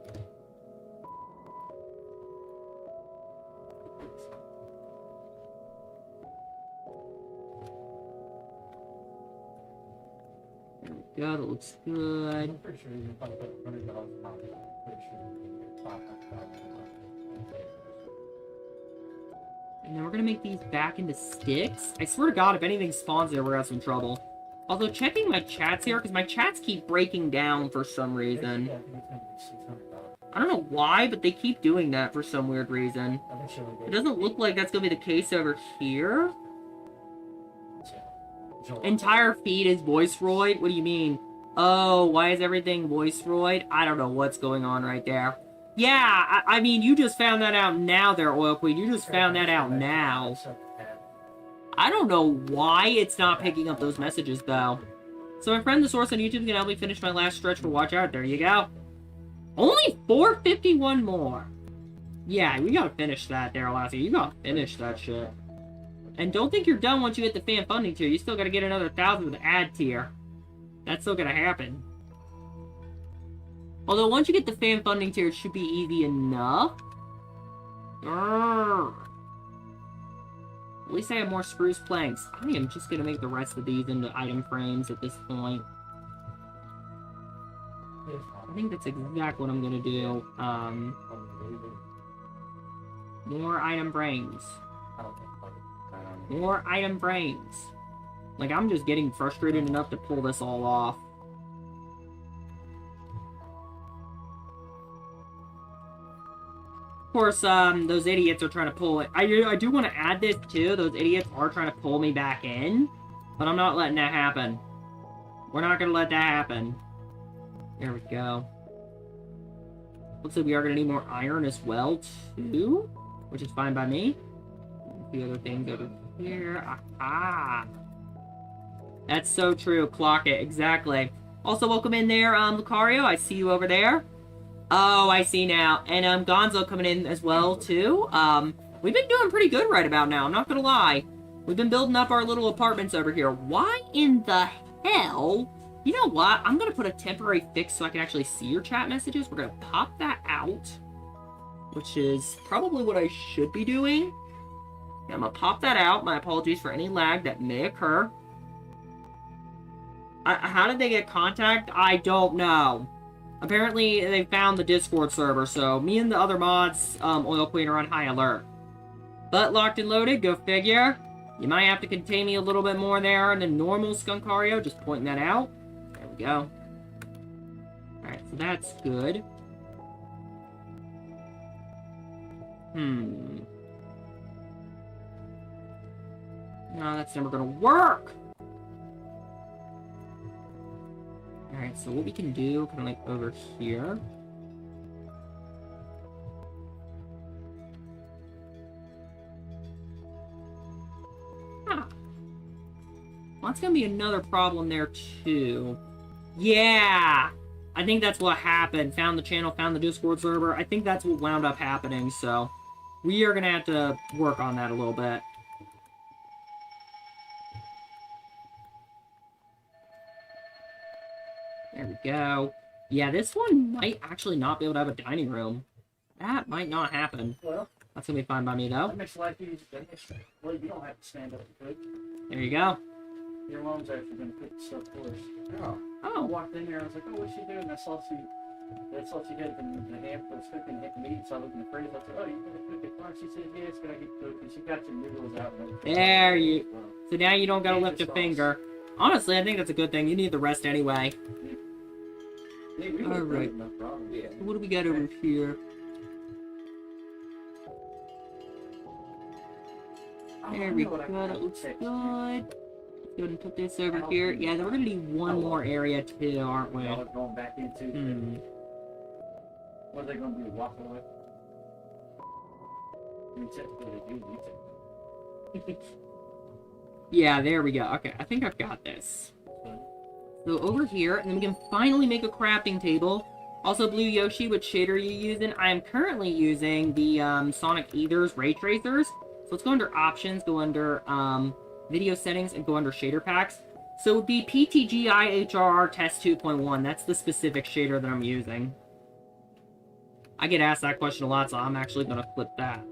There we go, that looks good. I'm pretty sure you can probably put $100 in my pocket. I'm pretty sure you can get $500. And then we're gonna make these back into sticks. I swear to God, if anything spawns there, we're gonna have some trouble. Although, checking my chats here, because my chats keep breaking down for some reason. I don't know why, but they keep doing that for some weird reason. It doesn't look like that's gonna be the case over here. Entire feed is voice-roid? What do you mean? Oh, why is everything voice-roid? I don't know what's going on right there. Yeah, I mean, you just found that out now there, Oil Queen. You just found that out now. I don't know why it's not picking up those messages, though. So my friend, the source on YouTube, can help me finish my last stretch for Watch Out. There you go. Only 451 more. Yeah, we gotta finish that there, Alaska. You gotta finish that shit. And don't think you're done once you hit the fan funding tier. You still gotta get another 1,000 with the ad tier. That's still gonna happen. Although, once you get the fan funding tier, it should be easy enough. At least I have more spruce planks. I am just gonna make the rest of these into item frames at this point. I think that's exactly what I'm gonna do. More item frames. More item frames. Like, I'm just getting frustrated enough to pull this all off. Of course, those idiots are trying to pull it. I do want to add this, too. Those idiots are trying to pull me back in. But I'm not letting that happen. We're not going to let that happen. There we go. Looks like we are going to need more iron as well, too. Which is fine by me. A few other things over here. Aha! That's so true. Clock it. Exactly. Also, welcome in there, Lucario. I see you over there. Oh, I see now. And, Gonzo coming in as well, too. We've been doing pretty good right about now. I'm not gonna lie. We've been building up our little apartments over here. Why in the hell? You know what? I'm gonna put a temporary fix so I can actually see your chat messages. We're gonna pop that out. Which is probably what I should be doing. Yeah, I'm gonna pop that out. My apologies for any lag that may occur. How did they get contact? I don't know. Apparently, they found the Discord server, so me and the other mods, Oil Queen, are on high alert. But locked and loaded, go figure. You might have to contain me a little bit more there than normal, Skunkario, just pointing that out. There we go. Alright, so that's good. No, that's never gonna work! Alright, so what we can do, kind of like over here. Huh. Well, that's gonna be another problem there, too. Yeah! I think that's what happened. Found the channel, found the Discord server. I think that's what wound up happening, so we are gonna have to work on that a little bit. There we go. Yeah, this one might actually not be able to have a dining room. That might not happen. Well, That's gonna be fine by me, though. that makes life easy. Well, you don't have to stand up and cook. There you go. Your mom's actually gonna cook the stuff for us. Oh. I Oh, walked in there, I was like, oh, what's she doing? I saw she had the ham was cooking hit meat, so I looked in the fridge. I said, oh, you gonna cook it? Why? She said, yes, can I get cooked? And she got some noodles out. there you... So now you don't gotta And lift the a sauce. finger. Honestly, I think that's a good thing. You need the rest anyway. Yeah, we All right. No problem. Yeah. What do we got over here? There we go. That looks good. Let's go ahead and put this over here. Yeah, we're gonna need one more area too, aren't we? Y'all are going back into what are they gonna do? Walk away? Yeah, there we go. Okay, I think I've got this. So over here, and then we can finally make a crafting table. Also, Blue Yoshi, which shader are you using? I am currently using the Sonic Ethers Ray Tracers. So let's go under Options, go under Video Settings, and go under Shader Packs. So it would be PTGIHRR Test 2.1. That's the specific shader that I'm using. I get asked that question a lot, so I'm actually going to flip that.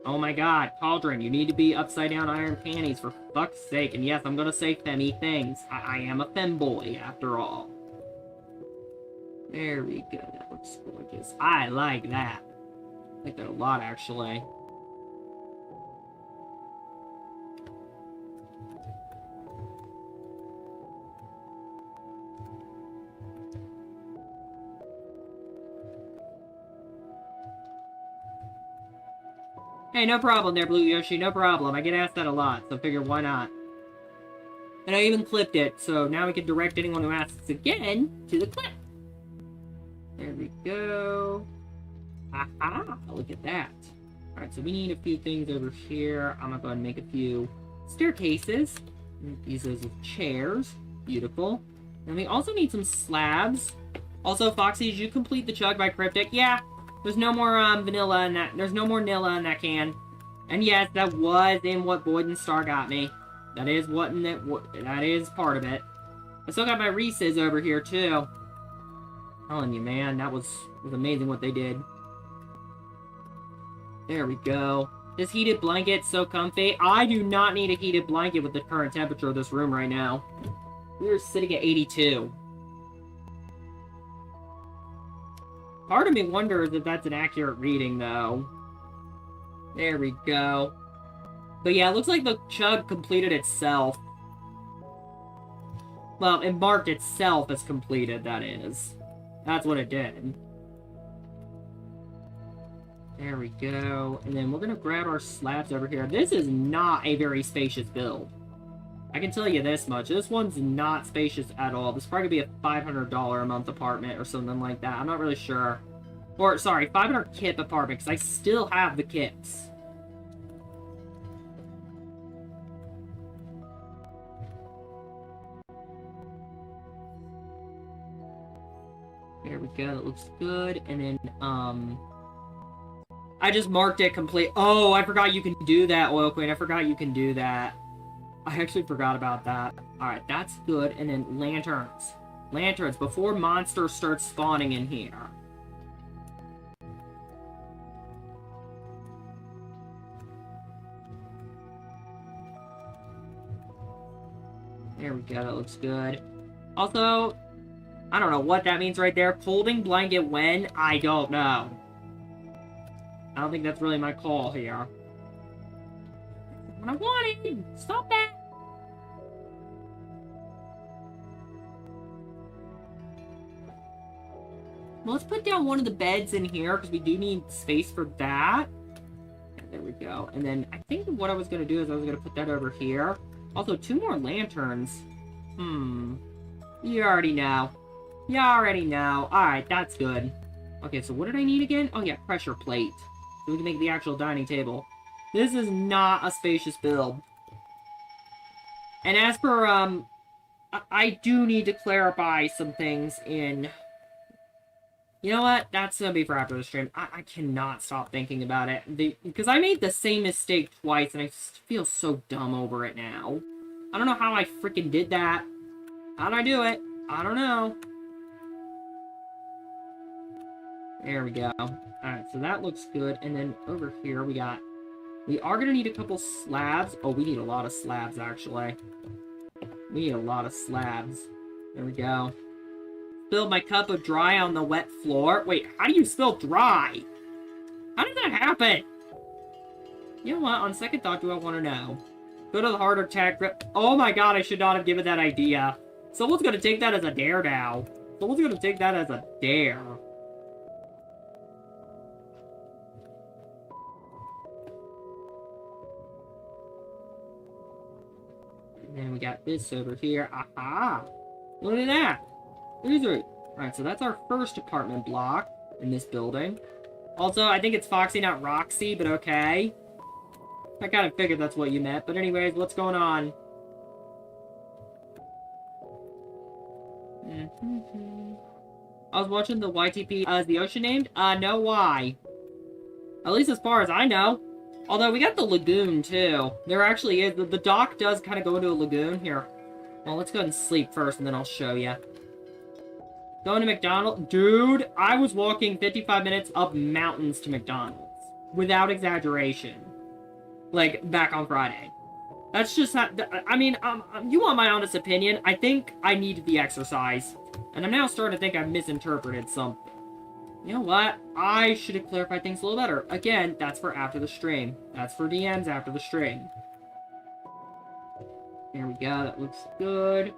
Oh my god, Cauldron, you need to be upside down iron panties, for fuck's sake. And yes, I'm gonna say femmy things. I am a femboy, after all. There we go, that looks gorgeous. I like that. I like that a lot, actually. Hey, no problem there, Blue Yoshi, no problem. I get asked that a lot, so figure why not. And I even clipped it, so now we can direct anyone who asks again to the clip. There we go. Aha! Look at that. Alright, so we need a few things over here. I'm gonna go ahead and make a few staircases. Use those as chairs. Beautiful. And we also need some slabs. Also, Foxy, did you complete the chug by Cryptic? Yeah. There's no more vanilla in that. There's no more Nilla in that can. And yes, that was in what Void and Star got me. That is what in that. That is part of it. I still got my Reese's over here too. Telling you, man, that was amazing what they did. There we go. This heated blanket so comfy. I do not need a heated blanket with the current temperature of this room right now. We are sitting at 82. Part of me wonders if that's an accurate reading, though. There we go. But yeah, it looks like the chug completed itself. Well, it marked itself as completed, that is. That's what it did. There we go. And then we're going to grab our slabs over here. This is not a very spacious build. I can tell you this much. This one's not spacious at all. This is probably going to be a $500 a month apartment or something like that. I'm not really sure. Or, sorry, 500 kip apartment, because I still have the kips. There we go. That looks good. And then, I just marked it complete. Oh, I forgot you can do that, Oil Queen. I forgot you can do that. I actually forgot about that. Alright, that's good. And then lanterns. Lanterns, before monsters start spawning in here. There we go, that looks good. Also, I don't know what that means right there. Holding blanket when? I don't know. I don't think that's really my call here. What I wanted! Stop that! Well, let's put down one of the beds in here, because we do need space for that. And there we go. And then I think what I was going to do is I was going to put that over here. Also, 2 more lanterns. You already know. You already know. Alright, that's good. Okay, so what did I need again? Oh yeah, pressure plate. So we can make the actual dining table. This is not a spacious build. And as for, I do need to clarify some things in... You know what? That's gonna be for after the stream. I cannot stop thinking about it. Because I made the same mistake twice, and I just feel so dumb over it now. I don't know how I freaking did that. How'd I do it? I don't know. There we go. Alright, so that looks good. And then over here we got... We are going to need a couple slabs. Oh, we need a lot of slabs, actually. We need a lot of slabs. There we go. Spilled my cup of dry on the wet floor. Wait, how do you spill dry? How did that happen? You know what? On second thought, do I want to know? Go to the harder tech grip. Oh my god, I should not have given that idea. Someone's going to take that as a dare now. Someone's going to take that as a dare. And then we got this over here. Aha! Look at that! Alright, so that's our first apartment block in this building. Also, I think it's Foxy, not Roxy, but okay. I kind of figured that's what you meant. But anyways, what's going on? I was watching the YTP. Is the ocean named? No, why? At least as far as I know. Although, we got the lagoon, too. There actually is. The dock does kind of go into a lagoon. Here. Well, let's go ahead and sleep first, and then I'll show you. Going to McDonald's? Dude, I was walking 55 minutes up mountains to McDonald's. Without exaggeration. Like, back on Friday. That's just how... I mean, you want my honest opinion. I think I needed the exercise. And I'm now starting to think I've misinterpreted something. You know what? I should have clarified things a little better. Again, that's for after the stream. That's for DMs after the stream. There we go. That looks good.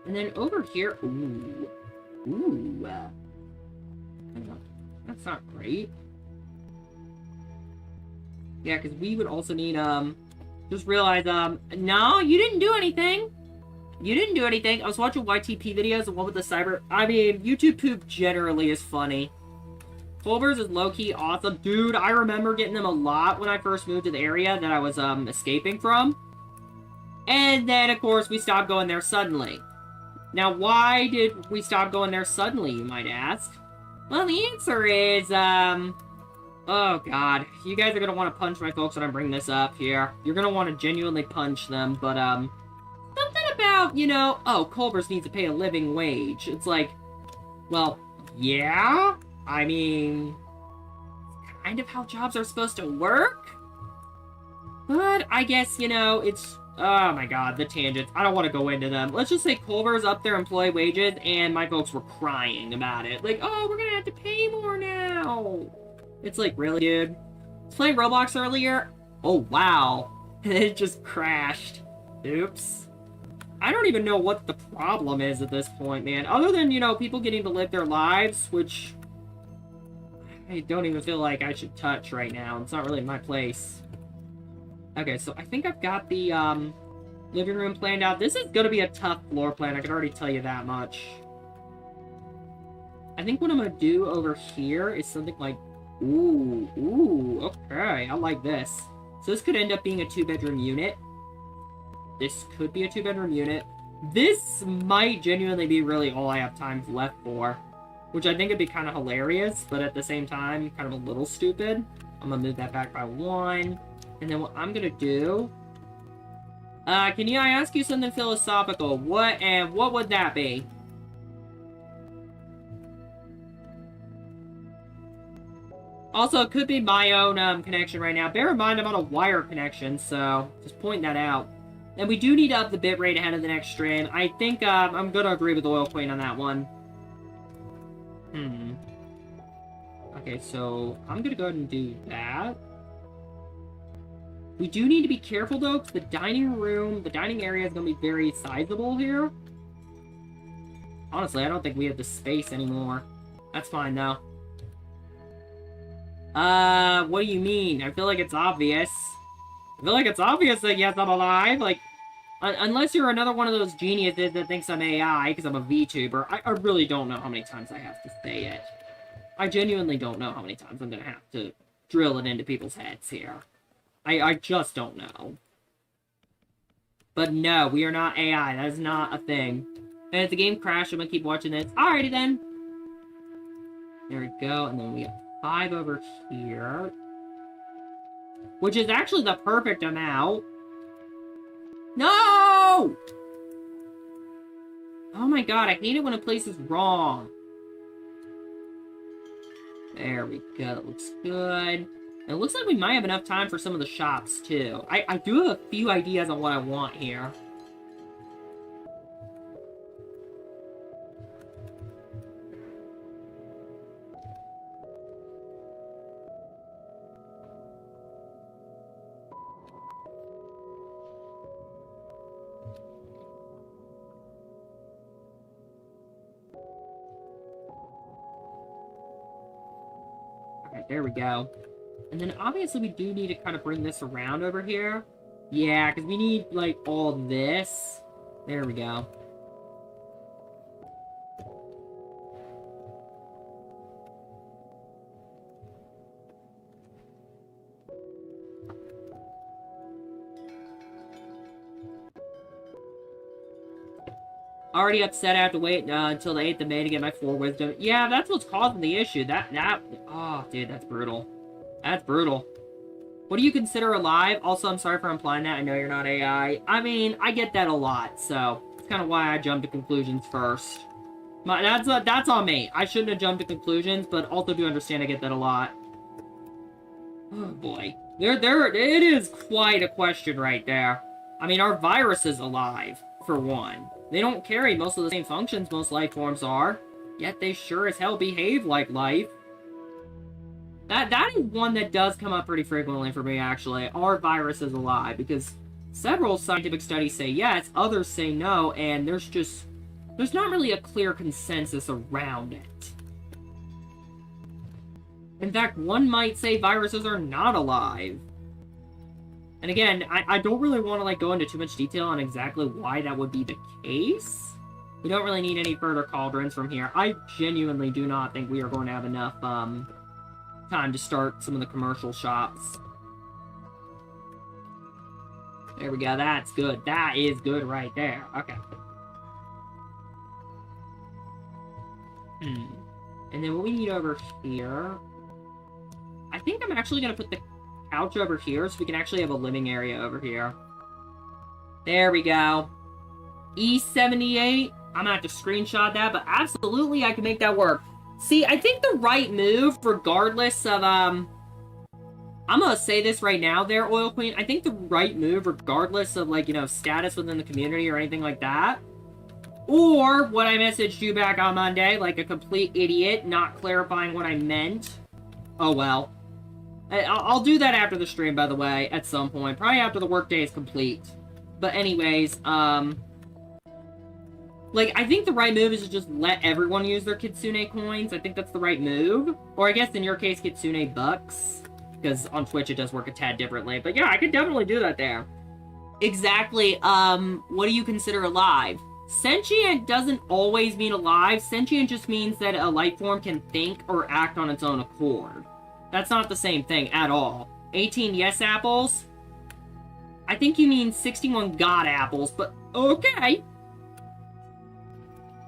And then over here... Ooh. Ooh. That's not great. Yeah, because we would also need, just realize, no, you didn't do anything. You didn't do anything. I was watching YTP videos, the one with the cyber... I mean, YouTube poop generally is funny. Culver's is low-key awesome. Dude, I remember getting them a lot when I first moved to the area that I was, escaping from. And then, of course, we stopped going there suddenly. Now, why did we stop going there suddenly, you might ask? Well, the answer is, oh, God. You guys are gonna want to punch my folks when I bring this up here. You're gonna want to genuinely punch them, but, something about, you know, oh, Culver's needs to pay a living wage. It's like, well, yeah? I mean, kind of how jobs are supposed to work? But I guess, you know, it's... Oh my god, the tangents. I don't want to go into them. Let's just say Culver's up their employee wages, and my folks were crying about it. Like, oh, we're gonna have to pay more now. It's like, really, dude? I was playing Roblox earlier. Oh, wow. And it just crashed. Oops. I don't even know what the problem is at this point, man. Other than, you know, people getting to live their lives, which I don't even feel like I should touch right now. It's not really my place. Okay, so I think I've got the living room planned out. This is going to be a tough floor plan. I can already tell you that much. I think what I'm going to do over here is something like... Ooh, okay. I like this. So this could end up being a 2-bedroom unit. This could be a 2-bedroom unit. This might genuinely be really all I have time left for. Which I think would be kind of hilarious, but at the same time, kind of a little stupid. I'm going to move that back by 1. And then what I'm gonna do... I ask you something philosophical? What would that be? Also, it could be my own connection right now. Bear in mind, I'm on a wire connection, so just point that out. And we do need to up the bitrate ahead of the next stream. I think I'm gonna agree with Oil Queen on that one. Okay, so I'm gonna go ahead and do that. We do need to be careful, though, because the dining area is going to be very sizable here. Honestly, I don't think we have the space anymore. That's fine, though. What do you mean? I feel like it's obvious. I feel like it's obvious that, yes, I'm alive. Like, unless you're another one of those geniuses that thinks I'm AI, because I'm a VTuber, I really don't know how many times I have to say it. I genuinely don't know how many times I'm going to have to drill it into people's heads here. I just don't know. But no, we are not AI. That is not a thing. And if the game crashed, I'm gonna keep watching this. Alrighty then. There we go. And then we have 5 over here. Which is actually the perfect amount. No! Oh my god, I hate it when a place is wrong. There we go, that looks good. It looks like we might have enough time for some of the shops, too. I do have a few ideas on what I want here. Okay, there we go. And then obviously we do need to kind of bring this around over here. Yeah, because we need, like, all this. There we go. Already upset I have to wait until the 8th of May to get my 4 wisdom. Yeah, that's what's causing the issue. Oh, dude, that's brutal. That's brutal. What do you consider alive? Also, I'm sorry for implying that. I know you're not AI. I mean, I get that a lot, so it's kind of why I jumped to conclusions first. That's on me. I shouldn't have jumped to conclusions, but also do understand I get that a lot. Oh, boy. It is quite a question right there. I mean, our virus is alive, for one. They don't carry most of the same functions most life forms are, yet they sure as hell behave like life. That is one that does come up pretty frequently for me, actually. Are viruses alive? Because several scientific studies say yes, others say no, and there's not really a clear consensus around it. In fact, one might say viruses are not alive. And again, I don't really want to, like, go into too much detail on exactly why that would be the case. We don't really need any further cauldrons from here. I genuinely do not think we are going to have enough, time to start some of the commercial shops. There we go, that's good. That is good right there. Okay. And then what we need over here... I think I'm actually going to put the couch over here so we can actually have a living area over here. There we go. E78. I'm gonna have to screenshot that, but absolutely I can make that work. See, I think the right move, regardless of, I'm gonna say this right now there, Oil Queen. I think the right move, regardless of, like, you know, status within the community or anything like that, or what I messaged you back on Monday, like a complete idiot, not clarifying what I meant. Oh, well. I'll do that after the stream, by the way, at some point. Probably after the workday is complete. But anyways, like, I think the right move is to just let everyone use their Kitsune coins. I think that's the right move. Or I guess in your case, Kitsune bucks. Because on Twitch it does work a tad differently. But yeah, I could definitely do that there. Exactly, what do you consider alive? Sentient doesn't always mean alive. Sentient just means that a life form can think or act on its own accord. That's not the same thing at all. 18 yes apples? I think you mean 61 god apples, but okay.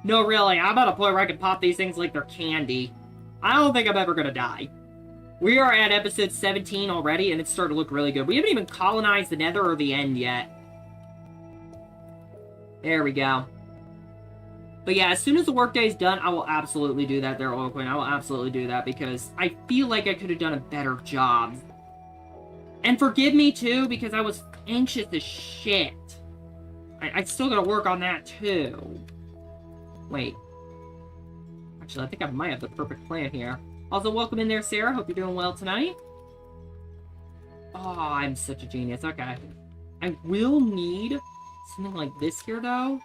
No, really, I'm at a point where I can pop these things like they're candy. I don't think I'm ever gonna die. We are at episode 17 already, and it's starting to look really good. We haven't even colonized the Nether or the End yet. There we go. But yeah, as soon as the workday is done, I will absolutely do that there, Oil Queen. I will absolutely do that, because I feel like I could have done a better job. And forgive me, too, because I was anxious as shit. I still gotta work on that, too. Wait. Actually, I think I might have the perfect plan here. Also, welcome in there, Sarah. Hope you're doing well tonight. Oh, I'm such a genius. Okay. I will need something like this here, though.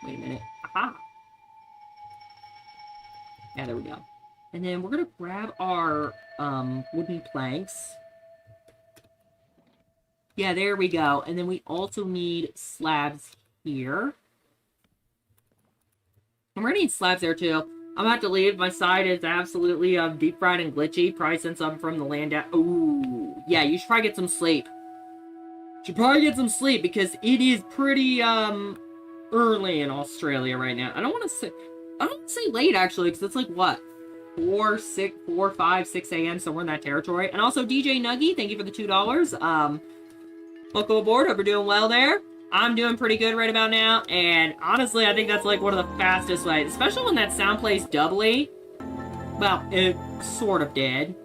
Wait a minute. Aha! Yeah, there we go. And then we're gonna grab our, wooden planks. Yeah, there we go. And then we also need slabs here. And we're gonna need slabs there, too. I'm gonna have to leave. My side is absolutely, deep fried and glitchy. Probably since I'm from the land out. Ooh. Yeah, you should probably get some sleep. Should probably get some sleep, because it is pretty, early in Australia right now. I don't want to say late, actually, because it's like, what? 4, 5, 6 a.m., somewhere in that territory. And also, DJ Nuggy, thank you for the $2. Welcome aboard. Hope you're doing well there. I'm doing pretty good right about now, and honestly, I think that's like one of the fastest ways, especially when that sound plays doubly. Well, it sort of did.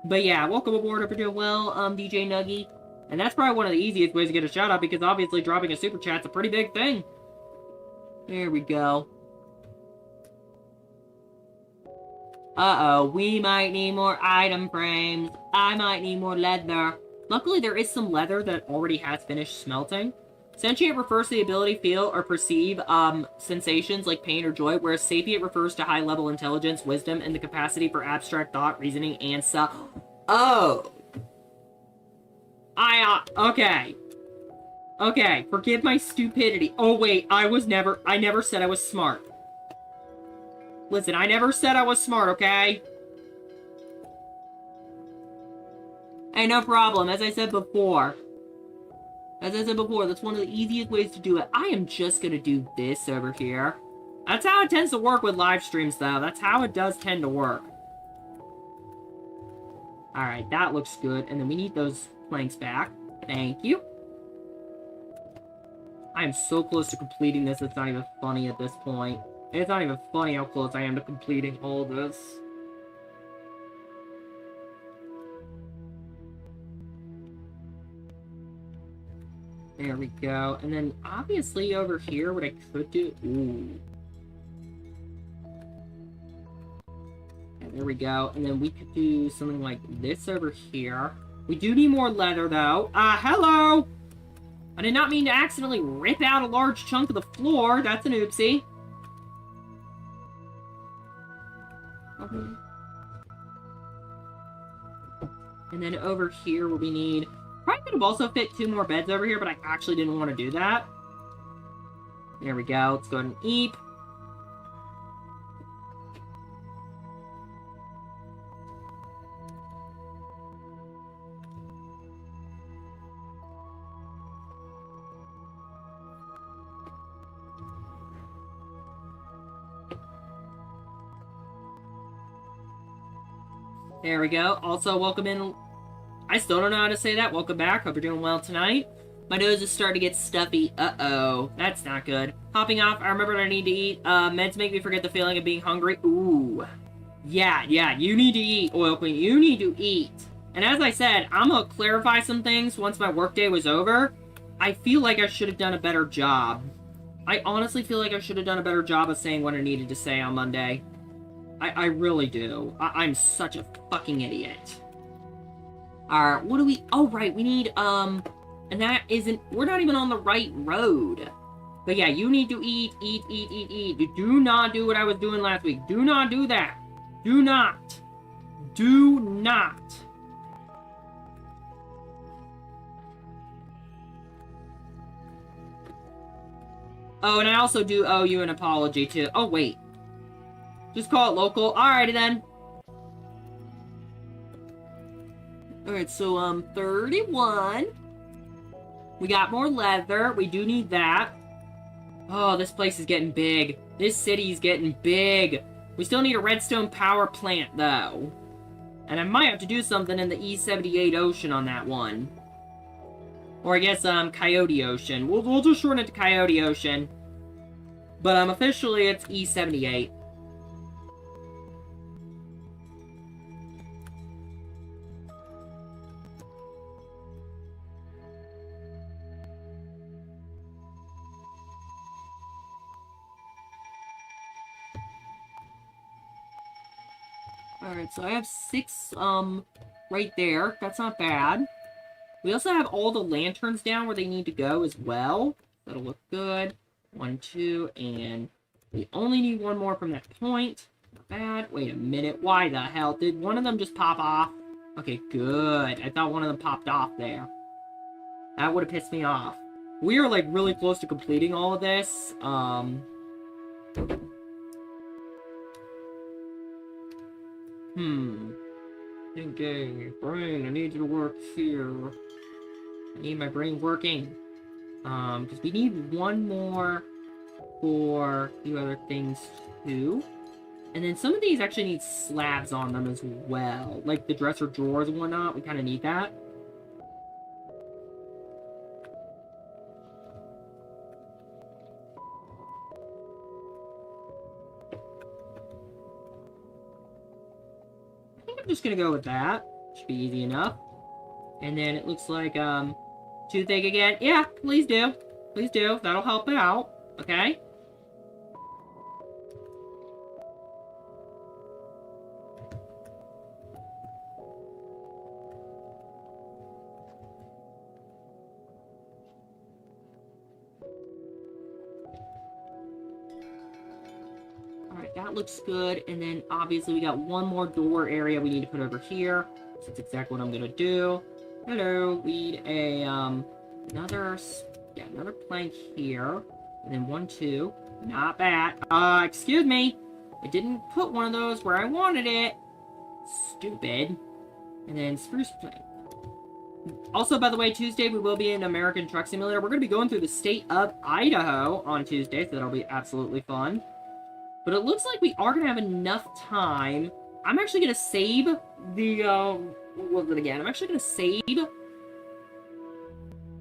But yeah, welcome aboard, hope you're doing well, DJ Nuggy. And that's probably one of the easiest ways to get a shout out, because obviously dropping a super chat's a pretty big thing. There we go. Uh-oh, we might need more item frames. I might need more leather. Luckily, there is some leather that already has finished smelting. Sentient refers to the ability to feel or perceive sensations like pain or joy, whereas sapient refers to high-level intelligence, wisdom, and the capacity for abstract thought, reasoning, and stuff. Oh! Okay. Okay, forgive my stupidity. Oh, wait, I never said I was smart. Listen, I never said I was smart, okay? Hey, no problem. As I said before, that's one of the easiest ways to do it. I am just gonna do this over here. That's how it tends to work with live streams, though. That's how it does tend to work. Alright, that looks good. And then we need those planks back. Thank you. I am so close to completing this, it's not even funny at this point. It's not even funny how close I am to completing all this. There we go. And then, obviously, over here, what I could do... Ooh. And there we go. And then we could do something like this over here. We do need more leather, though. Hello! I did not mean to accidentally rip out a large chunk of the floor. That's an oopsie. Okay. And then over here, what we need... Probably could have also fit 2 more beds over here, but I actually didn't want to do that. There we go. Let's go ahead and eep. There we go. Also, welcome in... I still don't know how to say that. Welcome back. Hope you're doing well tonight. My nose is starting to get stuffy. Uh-oh. That's not good. Hopping off. I remembered I need to eat. Meds make me forget the feeling of being hungry. Ooh. Yeah. You need to eat, Oil Queen. You need to eat. And as I said, I'm gonna clarify some things once my workday was over. I feel like I should have done a better job. I honestly feel like I should have done a better job of saying what I needed to say on Monday. I really do. I'm such a fucking idiot. Alright, what do we... Oh, right, we need, and that isn't... We're not even on the right road. But yeah, you need to eat. Do not do what I was doing last week. Do not do that. Do not. Do not. Oh, and I also do owe you an apology, too. Oh, wait. Just call it local. Alrighty, then. Alright, so, 31. We got more leather. We do need that. Oh, this place is getting big. This city's getting big. We still need a redstone power plant, though. And I might have to do something in the E78 Ocean on that one. Or I guess, Coyote Ocean. We'll just shorten it to Coyote Ocean. But, officially, it's E78. Alright, so I have 6, right there. That's not bad. We also have all the lanterns down where they need to go as well. That'll look good. 1, 2, and we only need 1 more from that point. Not bad. Wait a minute. Why the hell? Did one of them just pop off? Okay, good. I thought one of them popped off there. That would have pissed me off. We are, like, really close to completing all of this. Thinking, brain, I need you to work here. I need my brain working. Because we need 1 more for a few other things, too. And then some of these actually need slabs on them as well. Like the dresser drawers and whatnot, we kind of need that. I'm just gonna go with that. Should be easy enough. And then it looks like, toothache again. Yeah, please do. Please do. That'll help it out. Okay? Alright, that looks good. And then, obviously, we got one more door area we need to put over here. So that's exactly what I'm gonna do. Hello, we need a, another plank here. And then 1, 2. Not bad. Excuse me. I didn't put one of those where I wanted it. Stupid. And then spruce plank. Also, by the way, Tuesday we will be in American Truck Simulator. We're going to be going through the state of Idaho on Tuesday, so that'll be absolutely fun. But it looks like we are going to have enough time. I'm actually going to save the, what was it again? I'm actually going to save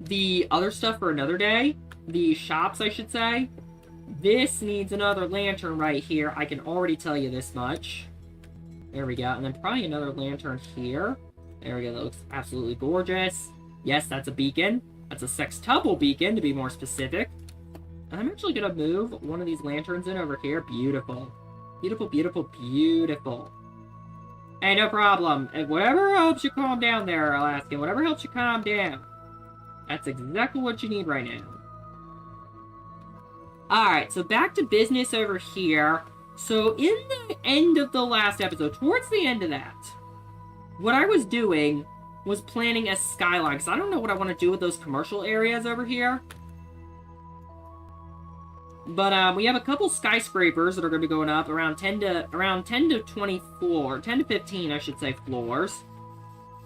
the other stuff for another day. The shops, I should say. This needs another lantern right here. I can already tell you this much. There we go. And then probably another lantern here. There we go. That looks absolutely gorgeous. Yes, that's a beacon. That's a sextuple beacon, to be more specific. And I'm actually going to move one of these lanterns in over here. Beautiful. Beautiful, beautiful, beautiful. Hey, no problem. And whatever helps you calm down there, Alaskan. Whatever helps you calm down. That's exactly what you need right now. Alright, so back to business over here. So in the end of the last episode, towards the end of that, what I was doing was planning a skyline, because I don't know what I want to do with those commercial areas over here. But we have a couple skyscrapers that are going to be going up around 10 to 20 floors, 10 to 15, I should say, floors.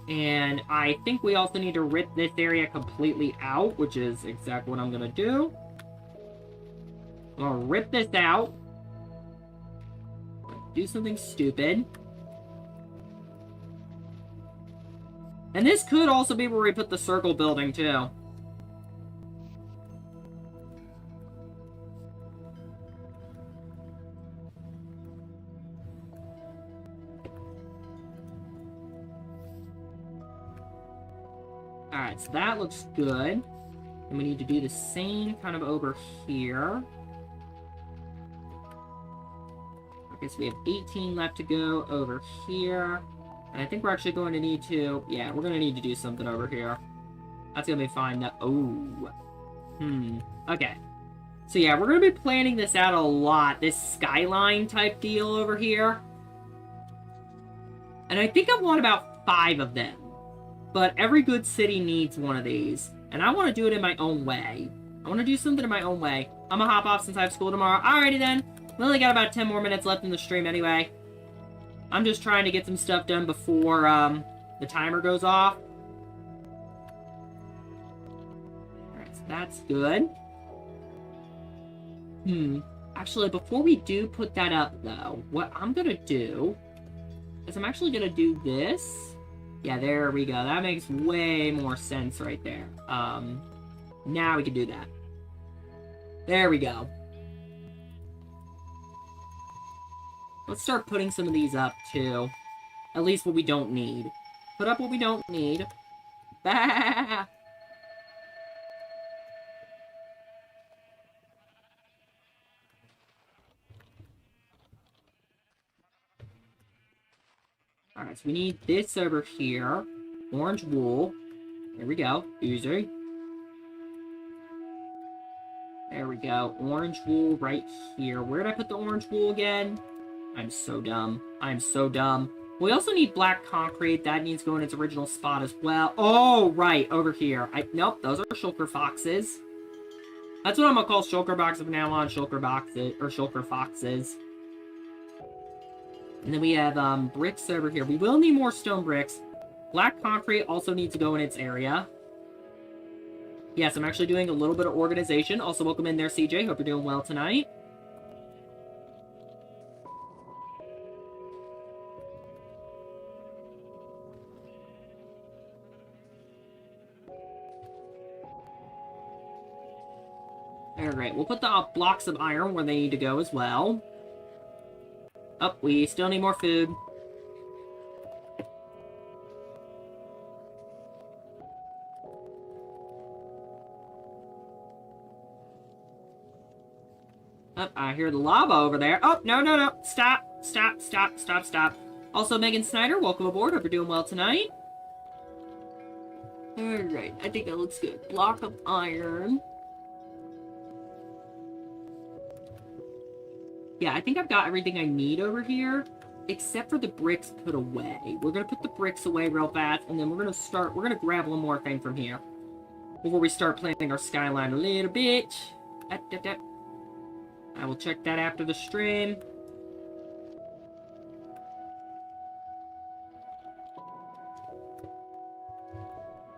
And I think we also need to rip this area completely out, which is exactly what I'm going to do. I'm going to rip this out. Do something stupid. And this could also be where we put the circle building, too. Alright, so that looks good. And we need to do the same kind of over here. Okay, so we have 18 left to go over here. And I think we're actually going to need to... Yeah, we're going to need to do something over here. That's going to be fine. No, oh. Okay. So yeah, we're going to be planning this out a lot. This skyline type deal over here. And I think I want about 5 of them. But every good city needs one of these. And I want to do it in my own way. I want to do something in my own way. I'm going to hop off since I have school tomorrow. Alrighty then. We only got about 10 more minutes left in the stream anyway. I'm just trying to get some stuff done before the timer goes off. Alright, so that's good. Actually, before we do put that up, though, what I'm going to do is I'm actually going to do this. Yeah, there we go. That makes way more sense right there. Now we can do that. There we go. Let's start putting some of these up, too. At least what we don't need. Put up what we don't need. Bah! Alright, so we need this over here. Orange wool. There we go. Easy. There we go. Orange wool right here. Where did I put the orange wool again? I'm so dumb. I'm so dumb. We also need black concrete. That needs to go in its original spot as well. Oh, right. Over here. Nope, those are shulker foxes. That's what I'm gonna call shulker boxes from now on. Shulker boxes, or shulker foxes. And then we have bricks over here. We will need more stone bricks. Black concrete also needs to go in its area. Yes, I'm actually doing a little bit of organization. Also, welcome in there, CJ. Hope you're doing well tonight. Alright, we'll put the blocks of iron where they need to go as well. Oh, we still need more food. I hear the lava over there. Oh, no, no, no. Stop. Stop, stop, stop, stop. Also, Megan Snyder, welcome aboard. Hope you're doing well tonight. Alright, I think that looks good. Block of iron. Yeah, I think I've got everything I need over here, except for the bricks put away. We're gonna put the bricks away real fast, and then we're gonna grab one more thing from here before we start planting our skyline a little bit. I will check that after the stream.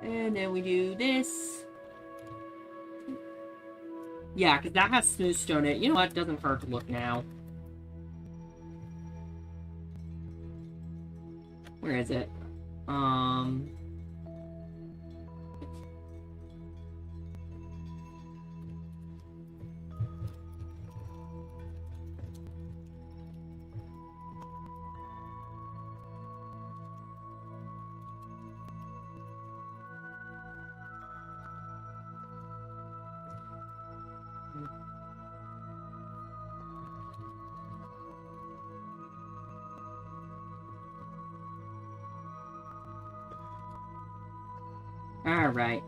And then we do this. Yeah, because that has smooth stone in it. You know what? It doesn't hurt to look now. Where is it? Alright.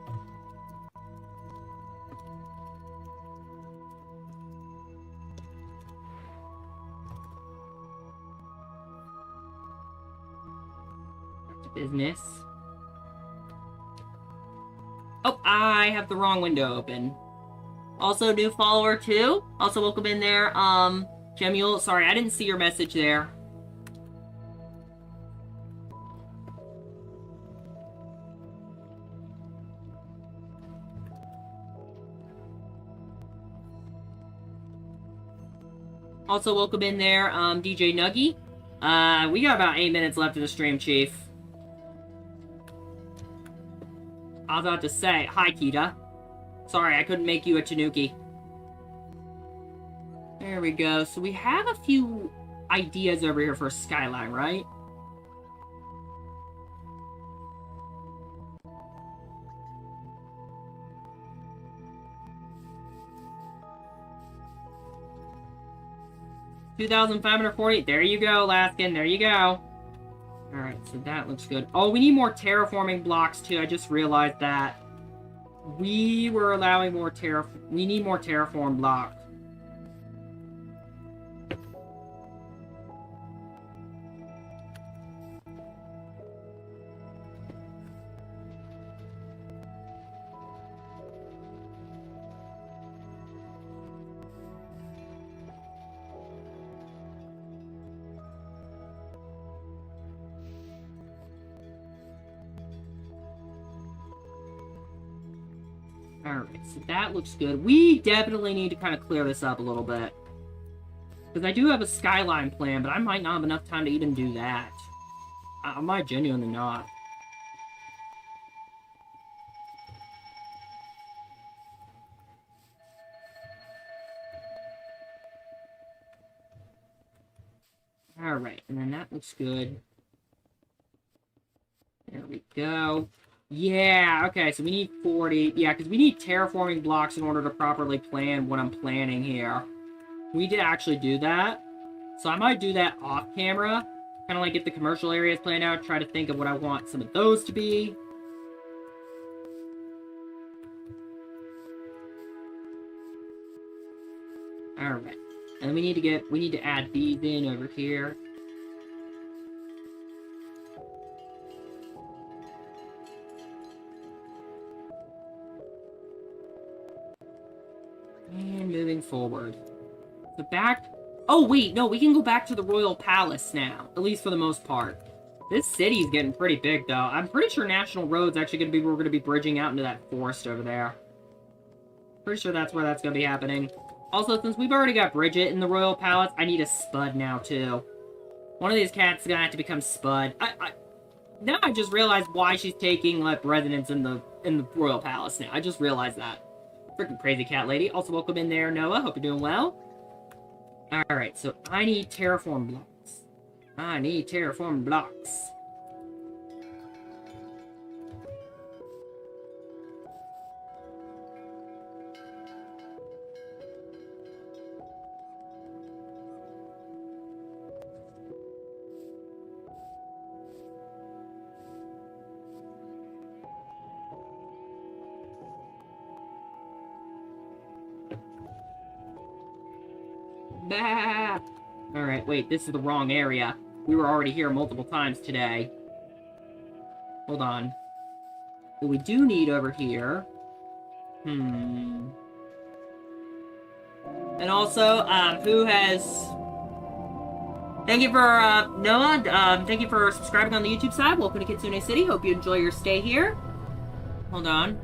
Business. Oh, I have the wrong window open. Also, new follower too. Also, welcome in there, Jemuel. Sorry, I didn't see your message there. Also, welcome in there, DJ Nuggy. We got about 8 minutes left in the stream, Chief. I was about to say, hi, Kita. Sorry, I couldn't make you a Tanuki. There we go. So we have a few ideas over here for a skyline, right? $2,540. There you go, Laskin. There you go. Alright, so that looks good. Oh, we need more terraforming blocks, too. I just realized that. We were allowing more we need more terraform blocks. Alright, so that looks good. We definitely need to kind of clear this up a little bit. Because I do have a skyline plan, but I might not have enough time to even do that. I might genuinely not. Alright, and then that looks good. There we go. Yeah, okay, so we need 40. Yeah, because we need terraforming blocks in order to properly plan what I'm planning here. We did actually do that. So I might do that off camera. Kind of like get the commercial areas planned out, try to think of what I want some of those to be. Alright. And we need to add these in over here. And moving forward. So back... Oh, wait, no, we can go back to the Royal Palace now. At least for the most part. This city's getting pretty big, though. I'm pretty sure National Road's actually going to be... We're going to be bridging out into that forest over there. Pretty sure that's where that's going to be happening. Also, since we've already got Bridget in the Royal Palace, I need a Spud now, too. One of these cats is going to have to become Spud. Now I just realized why she's taking, like, residence in the Royal Palace now. I just realized that. Freaking crazy cat lady. Also, welcome in there, Noah. Hope you're doing well. Alright, so I need terraform blocks. I need terraform blocks. Bah. Alright, wait, this is the wrong area. We were already here multiple times today. Hold on. What we do need over here... And also, who has... Thank you for, Noah, thank you for subscribing on the YouTube side. Welcome to Kitsune City. Hope you enjoy your stay here. Hold on.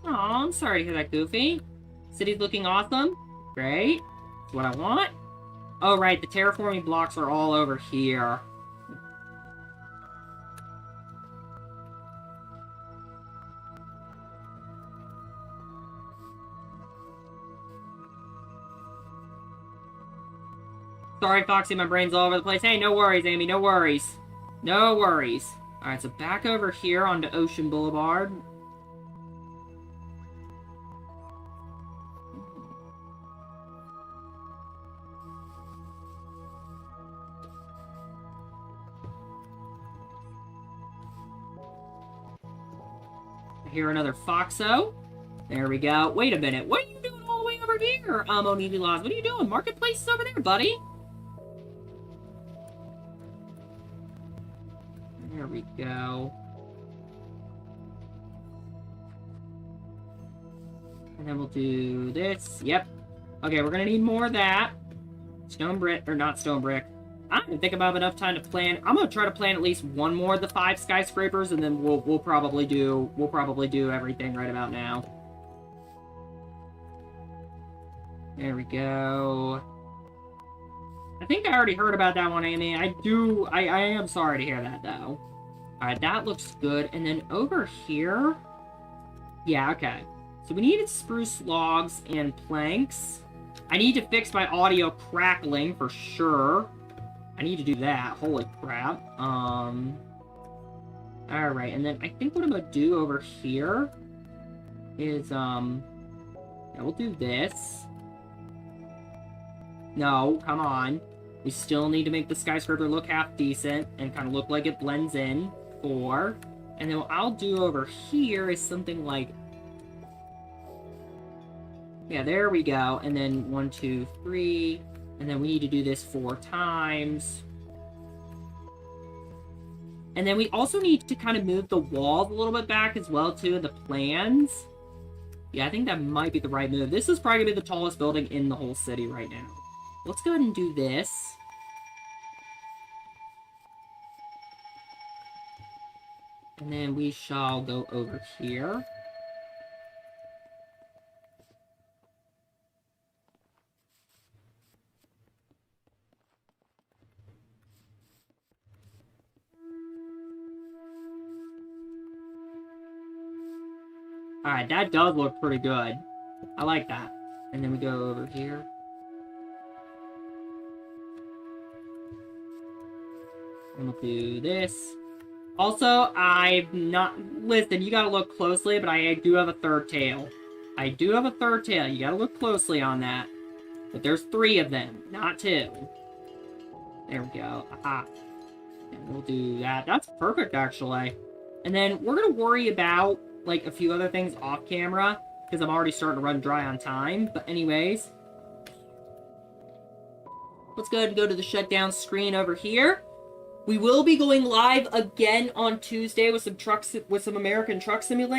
Oh, I'm sorry to hear that, Goofy. City's looking awesome. Great. That's what I want. Oh, right, the terraforming blocks are all over here. Sorry, Foxy, my brain's all over the place. Hey, no worries, Amy, no worries. No worries. Alright, so back over here onto Ocean Boulevard. I hear another Foxxo. There we go. Wait a minute. What are you doing all the way over here, Onidi Laws? What are you doing? Marketplace is over there, buddy. There we go. And then we'll do this. Yep. Okay, we're gonna need more of that. Stone brick, or not stone brick. I don't even think I have enough time to plan. I'm gonna try to plan at least one more of the 5 skyscrapers, and then we'll probably do everything right about now. There we go. I think I already heard about that one, Amy. I am sorry to hear that, though. Alright, that looks good. And then over here... Yeah, okay. So we needed spruce logs and planks. I need to fix my audio crackling, for sure. I need to do that. Holy crap. Alright, and then I think what I'm gonna do over here is, yeah, we'll do this. No, come on. We still need to make the skyscraper look half decent and kind of look like it blends in. 4. And then what I'll do over here is something like... Yeah, there we go. And then 1, 2, 3. And then we need to do this 4 times. And then we also need to kind of move the walls a little bit back as well, too, in the plans. Yeah, I think that might be the right move. This is probably going to be the tallest building in the whole city right now. Let's go ahead and do this. And then we shall go over here. Alright, that does look pretty good. I like that. And then we go over here. And we'll do this. Also, I've not... Listen, you gotta look closely, but I do have a third tail. I do have a third tail. You gotta look closely on that. But there's 3 of them, not 2. There we go. Aha. And we'll do that. That's perfect, actually. And then we're gonna worry about, like, a few other things off camera, because I'm already starting to run dry on time. But anyways, let's go ahead and go to the shutdown screen over here. We will be going live again on Tuesday with some American Truck Simulator.